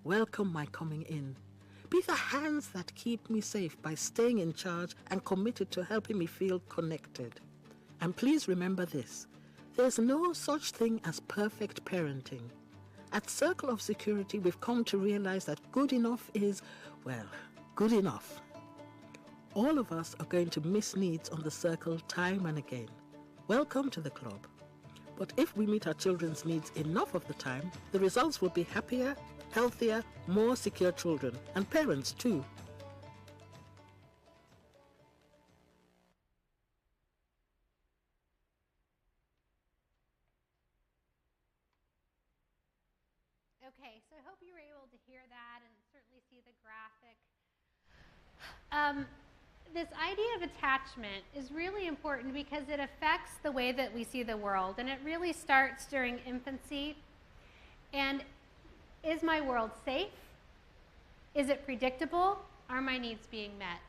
Welcome my coming in. Be the hands that keep me safe by staying in charge and committed to helping me feel connected. And please remember this, there's no such thing as perfect parenting. At Circle of Security, we've come to realize that good enough is, well, good enough. All of us are going to miss needs on the circle time and again. Welcome to the club. But if we meet our children's needs enough of the time, the results will be happier, healthier, more secure children, and parents too. Okay, so I hope you were able to hear that and certainly see the graphic. This idea of attachment is really important because it affects the way that we see the world, and it really starts during infancy. And is my world safe? Is it predictable? Are my needs being met?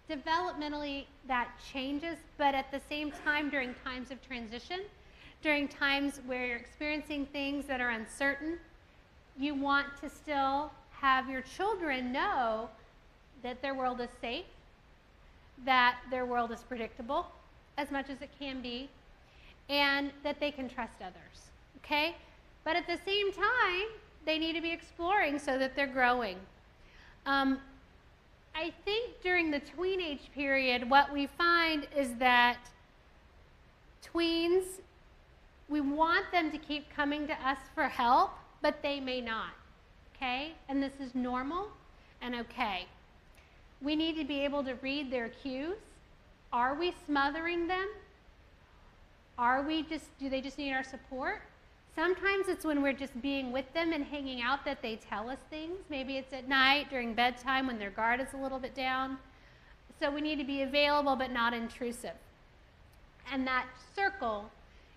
Developmentally, that changes, but at the same time, during times of transition, during times where you're experiencing things that are uncertain, you want to still have your children know that their world is safe, that their world is predictable as much as it can be, and that they can trust others, okay? But at the same time, they need to be exploring so that they're growing. I think during the tween age period, what we find is that tweens, we want them to keep coming to us for help, but they may not, okay? And this is normal and okay. We need to be able to read their cues. Are we smothering them? Do they just need our support? Sometimes it's when we're just being with them and hanging out that they tell us things. Maybe it's at night during bedtime when their guard is a little bit down. So we need to be available but not intrusive. And that circle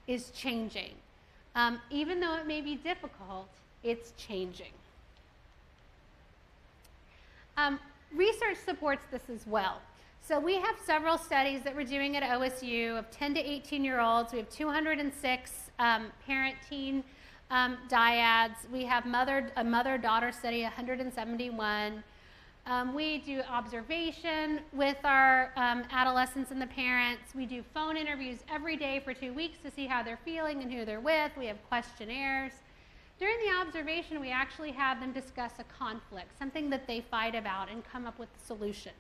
is changing. Even though it may be difficult, it's changing. Research supports this as well. So we have several studies that we're doing at OSU of 10 to 18-year-olds. We have 206 parent-teen dyads. We have a mother-daughter study, 171. We do observation with our adolescents and the parents. We do phone interviews every day for 2 weeks to see how they're feeling and who they're with. We have questionnaires. During the observation, we actually have them discuss a conflict, something that they fight about, and come up with a solution.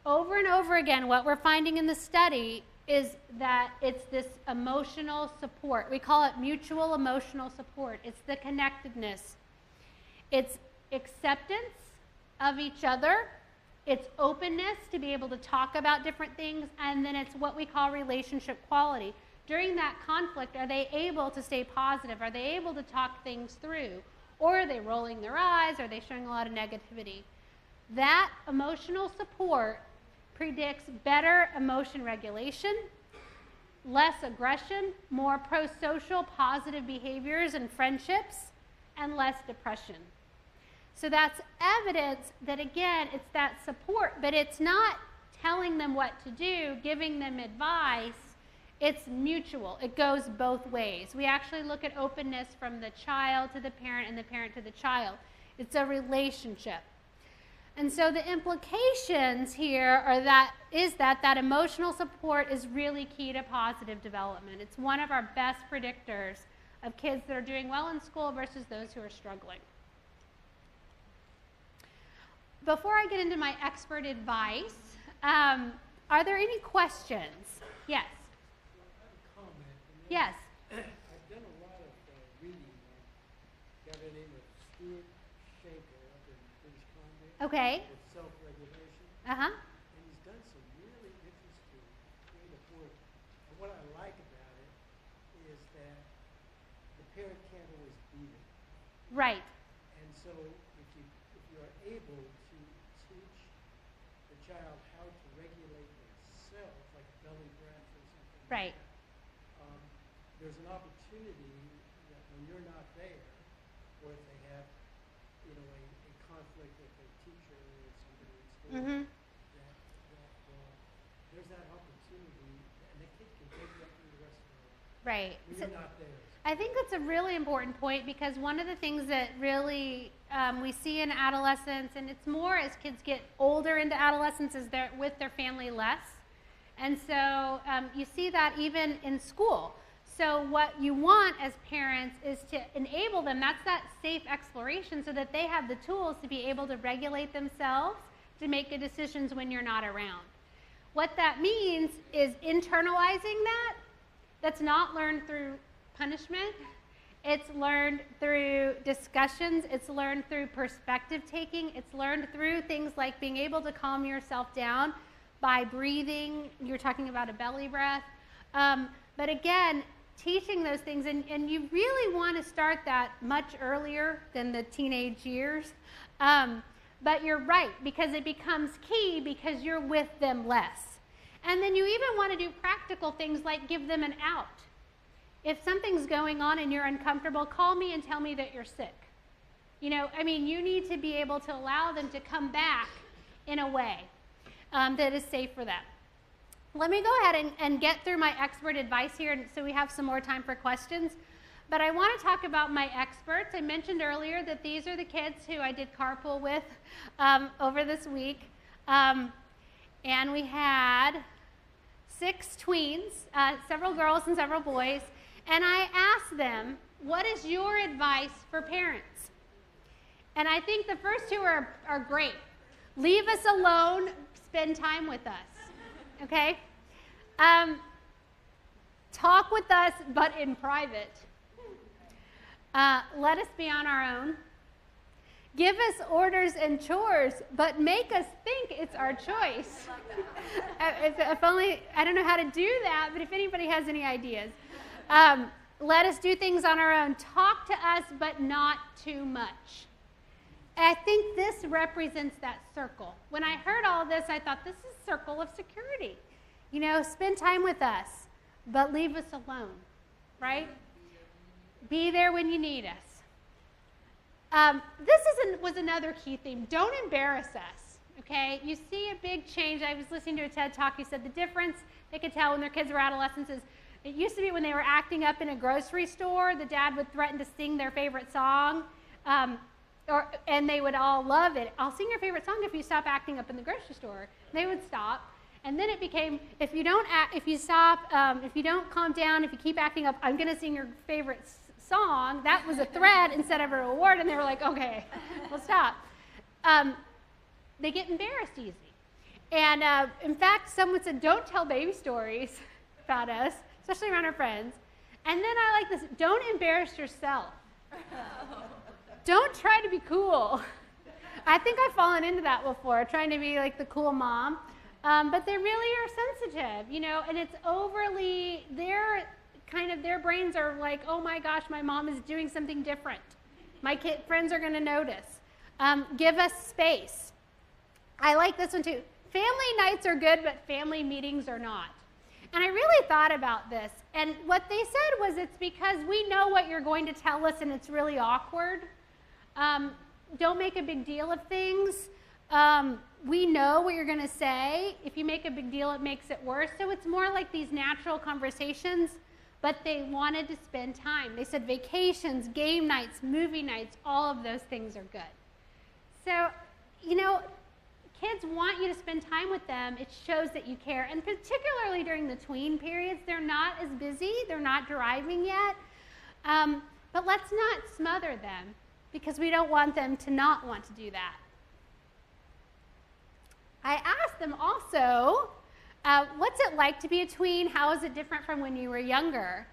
Over and over again, what we're finding in the study is that it's this emotional support. We call it mutual emotional support. It's the connectedness. It's acceptance of each other. It's openness to be able to talk about different things. And then it's what we call relationship quality. During that conflict, are they able to stay positive? Are they able to talk things through? Or are they rolling their eyes? Are they showing a lot of negativity? That emotional support predicts better emotion regulation, less aggression, more pro-social positive behaviors and friendships, and less depression. So that's evidence that, again, it's that support, but it's not telling them what to do, giving them advice. It's mutual. It goes both ways. We actually look at openness from the child to the parent and the parent to the child. It's a relationship. And so the implications here are that emotional support is really key to positive development. It's one of our best predictors of kids that are doing well in school versus those who are struggling. Before I get into my expert advice, are there any questions? Yes. Yes. I've done a lot of reading. A guy by the name of Stuart Shanker up in British Columbia. Okay. With self-regulation. Uh-huh. And he's done some really interesting creative work. And what I like about it is that the parent can't always be there. Right. And so if you are able to teach the child how to regulate themselves, like belly breath or something right. like that, there's an opportunity that when you're not there, or if they have, a conflict with their teacher or somebody in school, that there's that opportunity, and the kid can take that through the rest of their life. Right. When you're not there. I think that's a really important point, because one of the things that really we see in adolescence, and it's more as kids get older into adolescence, is they're with their family less. And so you see that even in school. So what you want as parents is to enable them, that's that safe exploration, so that they have the tools to be able to regulate themselves, to make good decisions when you're not around. What that means is internalizing that. That's not learned through punishment. It's learned through discussions. It's learned through perspective taking. It's learned through things like being able to calm yourself down by breathing. You're talking about a belly breath. But again, teaching those things, and you really want to start that much earlier than the teenage years. But you're right, because it becomes key because you're with them less. And then you even want to do practical things like give them an out. If something's going on and you're uncomfortable, call me and tell me that you're sick. You need to be able to allow them to come back in a way that is safe for them. Let me go ahead and get through my expert advice here so we have some more time for questions. But I want to talk about my experts. I mentioned earlier that these are the kids who I did carpool with over this week. And we had 6 tweens, several girls and several boys. And I asked them, what is your advice for parents? And I think the first 2 are great. Leave us alone, spend time with us. Okay? Talk with us, but in private. Let us be on our own. Give us orders and chores, but make us think it's our choice. If only, I don't know how to do that, but if anybody has any ideas. Let us do things on our own. Talk to us, but not too much. I think this represents that circle. When I heard all this, I thought, this is circle of security. Spend time with us, but leave us alone, right? Be there when you need us. This was another key theme. Don't embarrass us, okay? You see a big change. I was listening to a TED Talk. He said the difference they could tell when their kids were adolescents is it used to be when they were acting up in a grocery store, the dad would threaten to sing their favorite song, and they would all love it. I'll sing your favorite song if you stop acting up in the grocery store. They would stop. And then it became, if you don't calm down, if you keep acting up, I'm going to sing your favorite song. That was a threat instead of a reward, and they were like, okay, we'll stop. They get embarrassed easy. And in fact, someone said, don't tell baby stories about us, especially around our friends. And then I like this, don't embarrass yourself. don't try to be cool. I think I've fallen into that before, trying to be like the cool mom. But they really are sensitive, you know, and it's overly, their brains are like, oh my gosh, my mom is doing something different. My friends are going to notice. Give us space. I like this one too. Family nights are good, but family meetings are not. And I really thought about this. And what they said was it's because we know what you're going to tell us and it's really awkward. Don't make a big deal of things. We know what you're going to say. If you make a big deal, it makes it worse. So it's more like these natural conversations, but they wanted to spend time. They said vacations, game nights, movie nights, all of those things are good. So, you know, kids want you to spend time with them. It shows that you care. And particularly during the tween periods, they're not as busy. They're not driving yet. But let's not smother them because we don't want them to not want to do that. I asked them also, what's it like to be a tween? How is it different from when you were younger?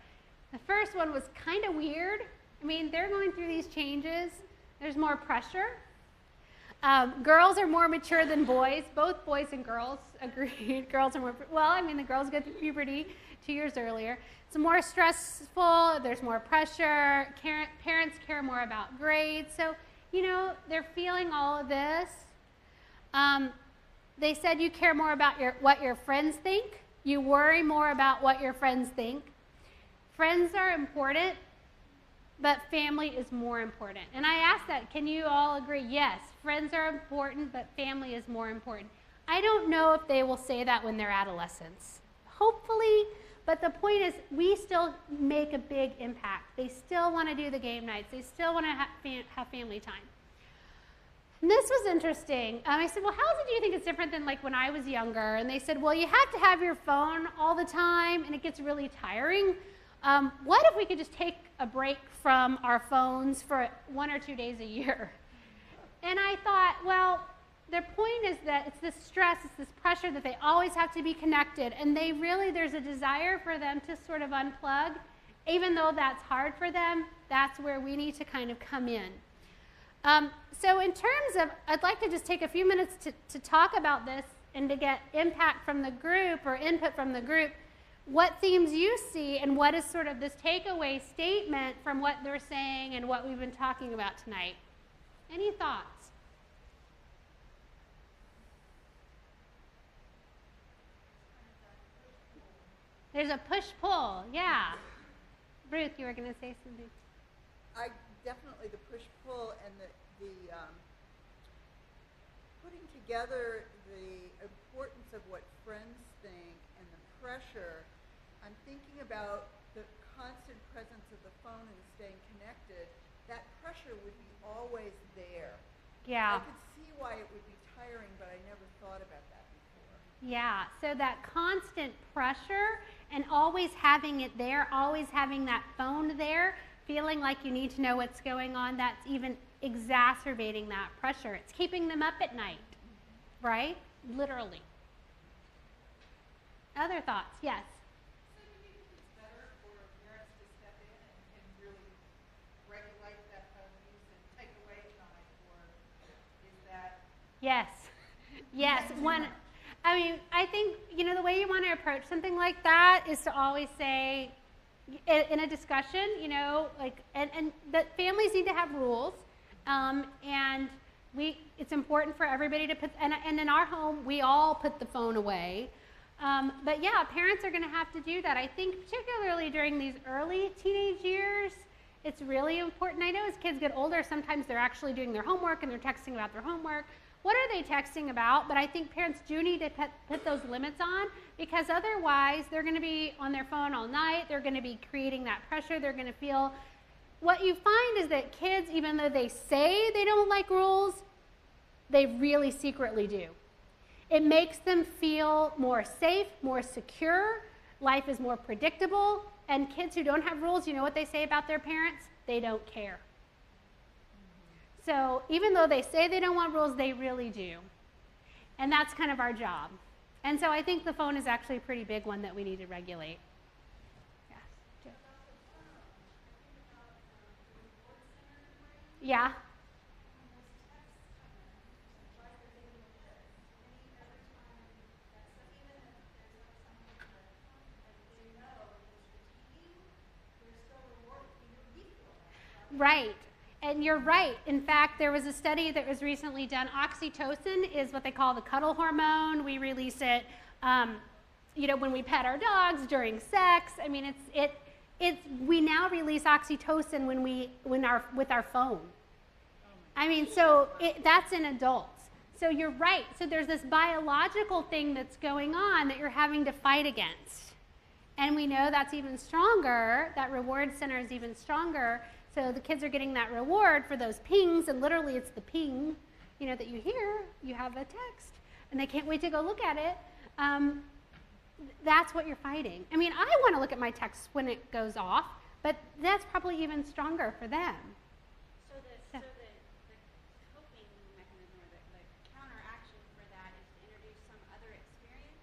The first one was kind of weird. I mean, they're going through these changes. There's more pressure. Girls are more mature than boys. Both boys and girls agreed. Girls are more, well, I mean, the girls go through puberty 2 years earlier. It's more stressful. There's more pressure. Parents care more about grades. So, you know, they're feeling all of this. They said you care more about what your friends think. You worry more about what your friends think. Friends are important, but family is more important. And I asked that, can you all agree? Yes, friends are important, but family is more important. I don't know if they will say that when they're adolescents. Hopefully, but the point is we still make a big impact. They still want to do the game nights. They still want to have family time. And this was interesting. I said, well, how do you think it's different than like when I was younger? And they said, well, you have to have your phone all the time, and it gets really tiring. What if we could just take a break from our phones for 1 or 2 days a year? And I thought, well, their point is that it's this stress, it's this pressure that they always have to be connected, and there's a desire for them to sort of unplug. Even though that's hard for them, that's where we need to kind of come in. So in terms of, I'd like to just take a few minutes to talk about this and to get impact from the group or input from the group, what themes you see and what is sort of this takeaway statement from what they're saying and what we've been talking about tonight. Any thoughts? There's a push-pull, yeah. Ruth, you were going to say something. Definitely the push-pull and the putting together the importance of what friends think and the pressure. I'm thinking about the constant presence of the phone and staying connected. That pressure would be always there. Yeah. I could see why it would be tiring, but I never thought about that before. Yeah, so that constant pressure and always having it there, always having that phone there, feeling like you need to know what's going on, that's even exacerbating that pressure. It's keeping them up at night, right? Literally. Other thoughts? Yes? So do you think it's better for parents to step in and really regulate that phone use and take away time, or is that... Yes. Yes. I mean, I think, you know, the way you want to approach something like that is to always say, in a discussion, you know, like, and that families need to have rules, and it's important for everybody to put, and in our home, we all put the phone away. But yeah, parents are going to have to do that. I think particularly during these early teenage years, it's really important. I know as kids get older, sometimes they're actually doing their homework and they're texting about their homework. What are they texting about? But I think parents do need to put those limits on, because otherwise they're going to be on their phone all night. They're going to be creating that pressure. They're going to feel, what you find is that kids, even though they say they don't like rules, they really secretly do. It makes them feel more safe, more secure. Life is more predictable. And kids who don't have rules, you know what they say about their parents? They don't care. So even though they say they don't want rules, they really do. And that's kind of our job. And so I think the phone is actually a pretty big one that we need to regulate. Yes. Yeah. Right. And you're right. In fact, there was a study that was recently done. Oxytocin is what they call the cuddle hormone. We release it, when we pet our dogs, during sex. I mean, we now release oxytocin with our phone. I mean, so that's in adults. So you're right. So there's this biological thing that's going on that you're having to fight against. And we know that's even stronger. That reward center is even stronger. So the kids are getting that reward for those pings, and literally it's the ping, that you hear. You have a text, and they can't wait to go look at it. That's what you're fighting. I mean, I want to look at my text when it goes off, but that's probably even stronger for them. So the coping mechanism or the counteraction for that is to introduce some other experience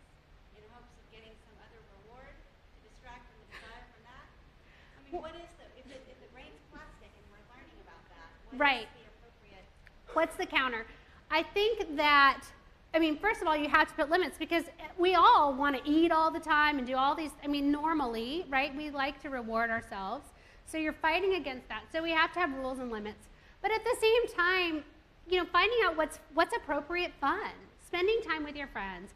in hopes of getting some other reward to distract from the desire from that. I mean, what is if the brain's plastic and we're learning about that, what is the appropriate? What's the counter? I think that, first of all, you have to put limits because we all want to eat all the time and do all these, normally, right? We like to reward ourselves. So you're fighting against that. So we have to have rules and limits. But at the same time, finding out what's appropriate fun. Spending time with your friends.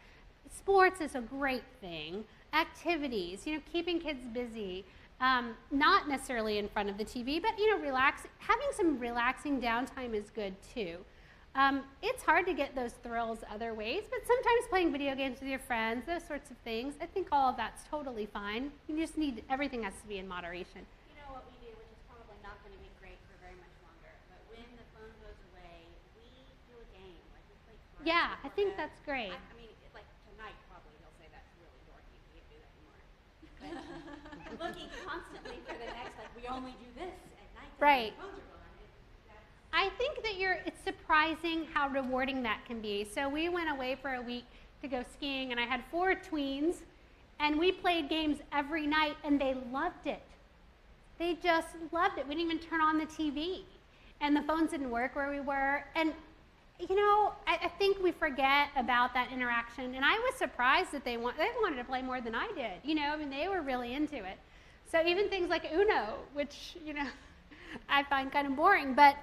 Sports is a great thing. Activities, keeping kids busy. Not necessarily in front of the TV, but, having some relaxing downtime is good too. It's hard to get those thrills other ways, but sometimes playing video games with your friends, those sorts of things, I think all of that's totally fine. You just everything has to be in moderation. You know what we do, which is probably not going to be great for very much longer, but when the phone goes away, we do a game. Like we play cards. Yeah, I think that's great. Like tonight probably he'll say that's really dorky. We can't do that anymore. But looking constantly for the next, we only do this at night. Right. The phones are gone. I think that it's surprising how rewarding that can be. So we went away for a week to go skiing, and I had 4 tweens, and we played games every night, and they loved it. They just loved it. We didn't even turn on the TV, and the phones didn't work where we were. And, I think we forget about that interaction, and I was surprised that they wanted to play more than I did. They were really into it. So even things like Uno, which, I find kind of boring, but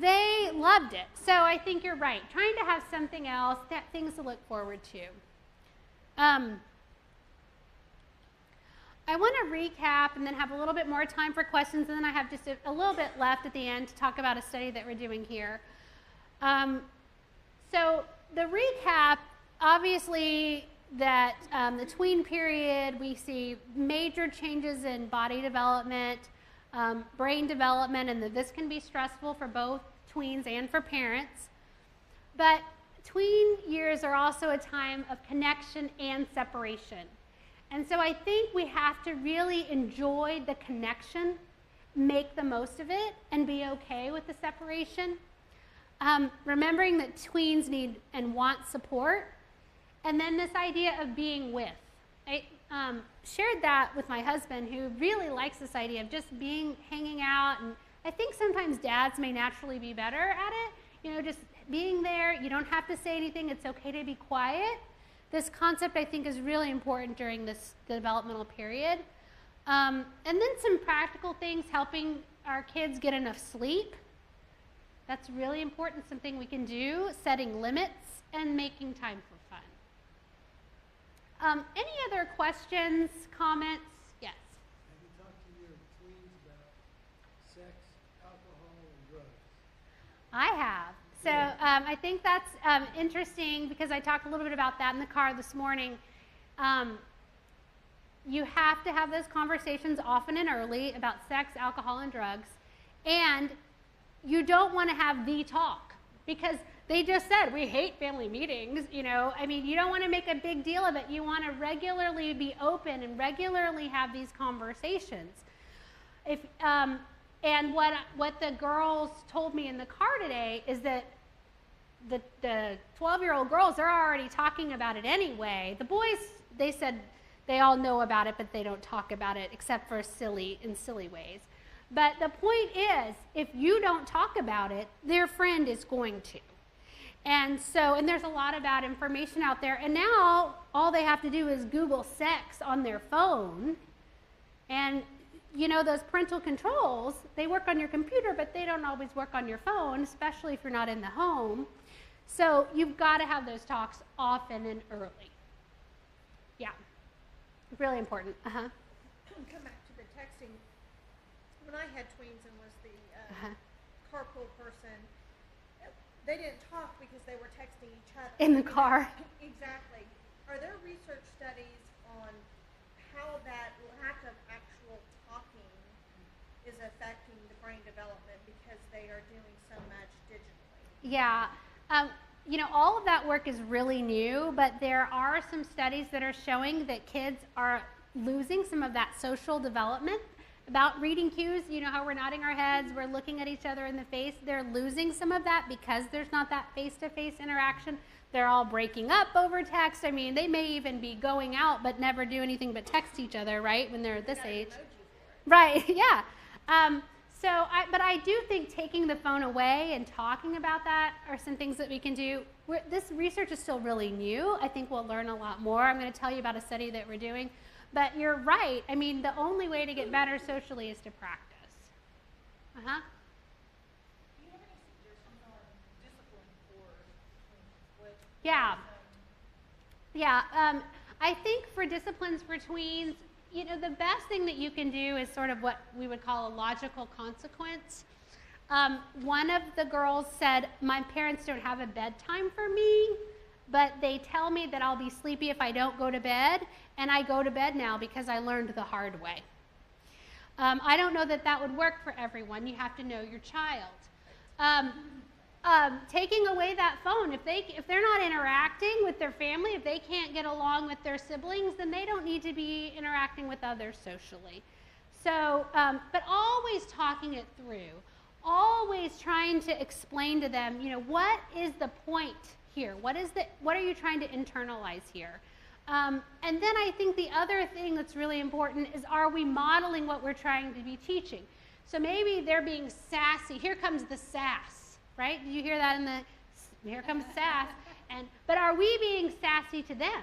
they loved it. So I think you're right. Trying to have something else, things to look forward to. I want to recap and then have a little bit more time for questions, and then I have just a little bit left at the end to talk about a study that we're doing here. So the recap, obviously, that the tween period, we see major changes in body development, brain development, and this can be stressful for both tweens and for parents. But tween years are also a time of connection and separation. And so I think we have to really enjoy the connection, make the most of it, and be okay with the separation. Remembering that tweens need and want support. And then this idea of being with. I shared that with my husband, who really likes this idea of just hanging out. And I think sometimes dads may naturally be better at it. Just being there. You don't have to say anything. It's okay to be quiet. This concept, I think, is really important during the developmental period. And then some practical things, helping our kids get enough sleep. That's really important, something we can do, setting limits, and making time for fun. Any other questions, comments? Yes? Have you talked to your tweens about sex, alcohol, and drugs? I have. So I think that's interesting because I talked a little bit about that in the car this morning. You have to have those conversations often and early about sex, alcohol, and drugs. And you don't want to have the talk because they just said, we hate family meetings, you don't want to make a big deal of it. You want to regularly be open and regularly have these conversations. And what the girls told me in the car today is that the 12-year-old girls, they're already talking about it anyway. The boys, they said they all know about it, but they don't talk about it except for silly ways. But the point is, if you don't talk about it, their friend is going to. And there's a lot of bad information out there. And now all they have to do is Google sex on their phone. And those parental controls, they work on your computer, but they don't always work on your phone, especially if you're not in the home. So you've got to have those talks often and early. Yeah, really important. Come back to the texting. When I had tweens and was the carpool person, they didn't talk because they were texting each other. In the car. Exactly. Are there research studies on how that lack of actual talking is affecting the brain development because they are doing so much digitally? Yeah. All of that work is really new, but there are some studies that are showing that kids are losing some of that social development about reading cues. You know how we're nodding our heads, we're looking at each other in the face. They're losing some of that because there's not that face-to-face interaction. They're all breaking up over text. I mean, they may even be going out but never do anything but text each other, right, when they're at this age. Right, yeah. But I do think taking the phone away and talking about that are some things that we can do. This research is still really new. I think we'll learn a lot more. I'm going to tell you about a study that we're doing. But you're right. I mean, the only way to get better socially is to practice. Do you have any suggestions on discipline for tweens? Yeah. I think for disciplines for tweens, the best thing that you can do is sort of what we would call a logical consequence. One of the girls said, my parents don't have a bedtime for me, but they tell me that I'll be sleepy if I don't go to bed, and I go to bed now because I learned the hard way. I don't know that that would work for everyone. You have to know your child. Taking away that phone, if they're not interacting with their family, if they can't get along with their siblings, then they don't need to be interacting with others socially. So, but always talking it through, always trying to explain to them, what is the point here? What are you trying to internalize here? And then I think the other thing that's really important is, are we modeling what we're trying to be teaching? So maybe they're being sassy. Here comes the sass, right? Did you hear that here comes sass. But are we being sassy to them?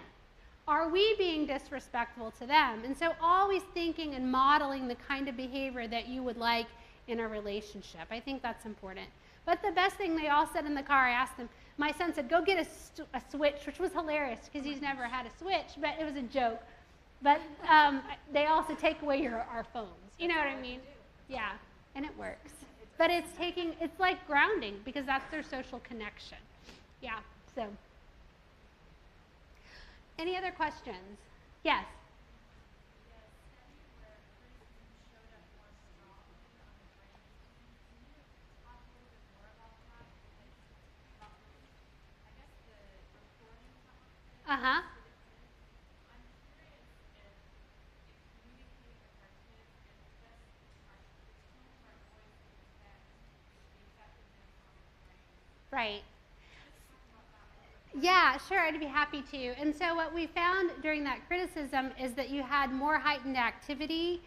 Are we being disrespectful to them? And so always thinking and modeling the kind of behavior that you would like in a relationship. I think that's important. But the best thing they all said in the car, I asked them, my son said, go get a switch, which was hilarious because he's never had a switch, but it was a joke. But they also take away our phones. You know what I mean? Yeah, and it works. But it's like grounding because that's their social connection. Yeah, so. Any other questions? Yes? Uh-huh. Right. Yeah, sure, I'd be happy to. And so what we found during that criticism is that you had more heightened activity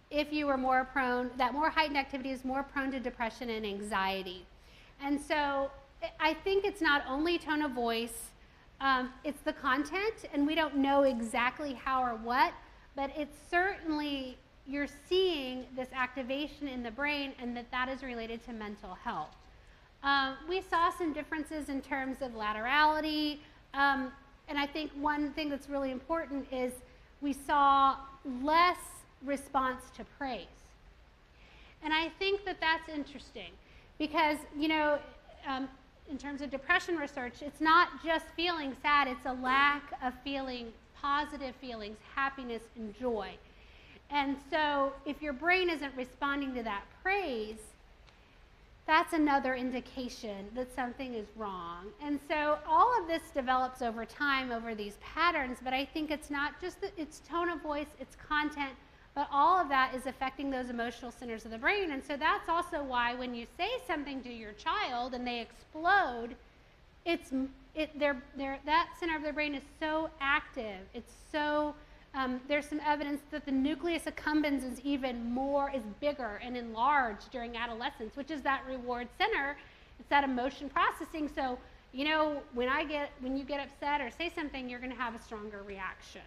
if you were more prone, that more heightened activity is more prone to depression and anxiety. And so I think it's not only tone of voice, it's the content, and we don't know exactly how or what, but it's certainly, you're seeing this activation in the brain and that is related to mental health. We saw some differences in terms of laterality, and I think one thing that's really important is we saw less response to praise. And I think that that's interesting because, in terms of depression research, it's not just feeling sad, it's a lack of feeling positive feelings, happiness and joy. And so if your brain isn't responding to that praise, that's another indication that something is wrong. And so all of this develops over time, over these patterns, but I think it's not just it's tone of voice, it's content, but all of that is affecting those emotional centers of the brain. And so that's also why when you say something to your child and they explode, that center of their brain is so active. It's so, there's some evidence that the nucleus accumbens is bigger and enlarged during adolescence, which is that reward center. It's that emotion processing. So, when you get upset or say something, you're going to have a stronger reaction.